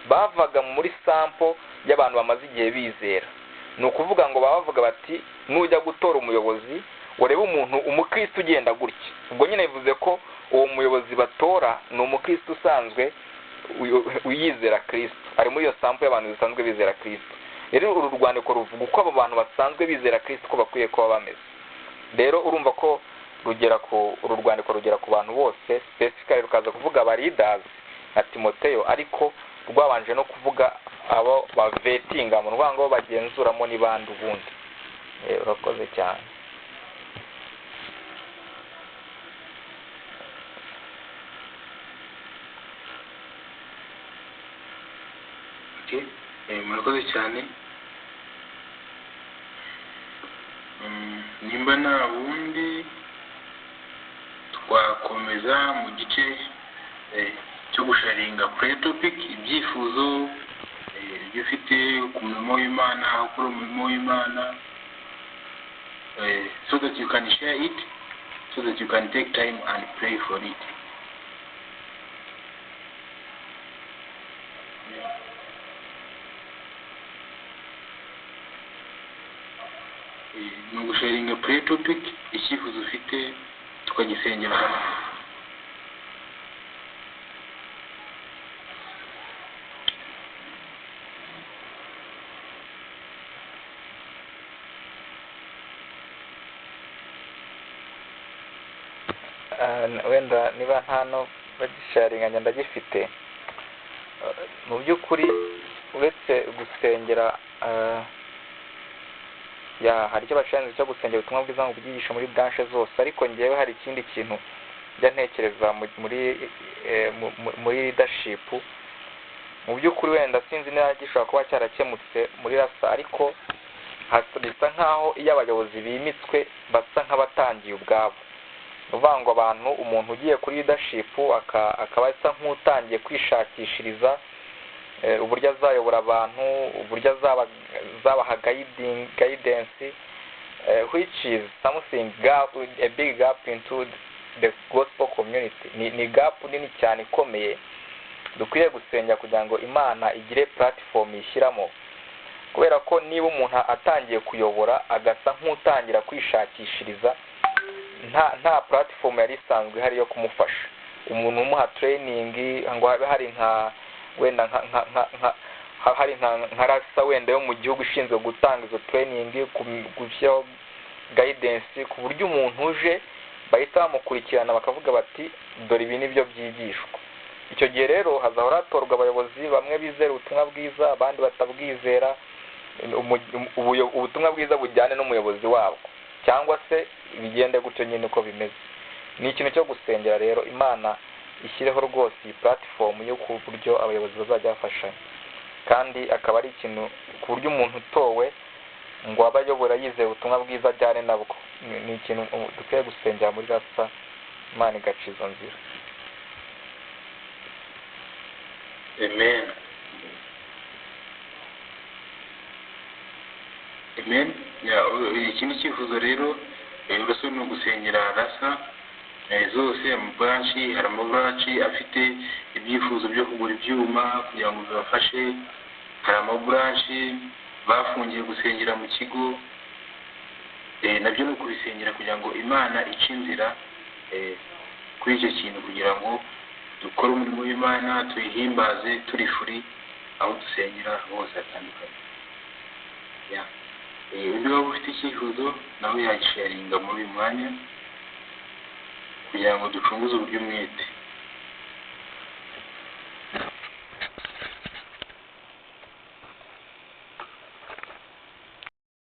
bavaga muri sampo y'abantu bamaze igihe bizera. Ni ukuvuga ngo bavuga bati nujya gutora umuyobozi urebe umuntu umukristo ugenda gutya. Ubwo nyine bivuze ko uwo muyobozi batora ni umukristo usanzwe uyizera Kristo, ari muri iyo sampo y'abantu basanzwe bizera Kristo. Rero uru rwandiko ruvuga uko abo bantu basanzwe bizera Kristo ko bakwiye kuba bameze. Rero urumva ko uru rwandiko rugera ku bantu bose, specifically rukaza kuvuga aba leaders nka Timoteyo, ariko rwabanje no kuvuga abo bavetinga mu rwango bagenzuramo n'ibandi ubundi. Urakoze cyane. Murakoze cyane. Nimba nta bundi twakomeza mu gice cyo gusharinga prayer topic, ibyifuzo ibyo ufite ku murimo w'Imana, ukora umurimo w'Imana, so that you can share it, so that you can take time and pray for it. Ni ugusharinga prayer topic, icyifuzo ufite tukagisengera hamwe. Wenda niba ntano bagisharinga ndagifite. Mu by'ukuri uretse gusengera hari icyo bashinzwe cyo gusengera ubutumwa bwiza ngo bwigisha muri branche zose, ariko ngewe hari ikindi kintu njya ntekereza muri leadership. Mu by'ukuri wenda sinzi niba gishobora kuba cyarakemutse muri rasa, ariko bisa nkaho iyo abayobozi bimitswe basa nk'abatangiye ubwabo. Uvuga ngo abantu, umuntu ugiye kuri leadership akaba asa nk'utangiye kwishakishiriza uburyo azayobora abantu, uburyo azabaha guidance, which is something a big gap into the gospel community. Ni gap nini cyane ikomeye dukwiye gusengera kugira ngo Imana igire platform ishyiramo, kubera ko niba umuntu atangiye kuyobora agasa nk'utangira kwishakishiriza, nta platform yari isanzwe hari yo kumufasha. Umuntu umuha training ngo habe hari nka wenda hari nka rasa wenda yo mu gihugu ishinzwe gutanga izo training, gushyiraho guidance ku buryo umuntu uje bahita bamukurikirana bakavuga bati dore ibi nibyo byigishwa. Icyo gihe rero hazahora hatorwa abayobozi bamwe bizera ubutumwa bwiza, abandi batabwizera, ubutumwa bwiza bujyane n'umuyobozi wabo, cyangwa se bigende gutyo nyine uko bimeze. Ni ikintu cyo gusengera rero Imana ishyireho rwose iyi platform yo ku buryo abayobozi bazajya bafashanya, kandi akaba ari ikintu ku buryo umuntu utowe ngo abayobora yizeye ubutumwa bwiza ajyane nabwo. Ni ikintu dukwiye gusengera muri rasa, Imana igaca izo nzira. Amen. Amen. Ikindi cyifuzo rero uretse no gusengera rasa zose amabranchi, hari amabranchi afite ibyifuzo byo kugura ibyuma kugira ngo bibafashe, hari amabranchi bafungiye gusengera mu kigo, nabyo no kubisengera kugira ngo Imana ice inzira kuri icyo kintu, kugira ngo dukore umurimo w'Imana tuyihimbaze turi free aho dusengera hose hatandukanye. Undi waba ufite icyifuzo nawe yagisharinga muri uyu mwanya kugira ngo ducunguze uburyo umwete.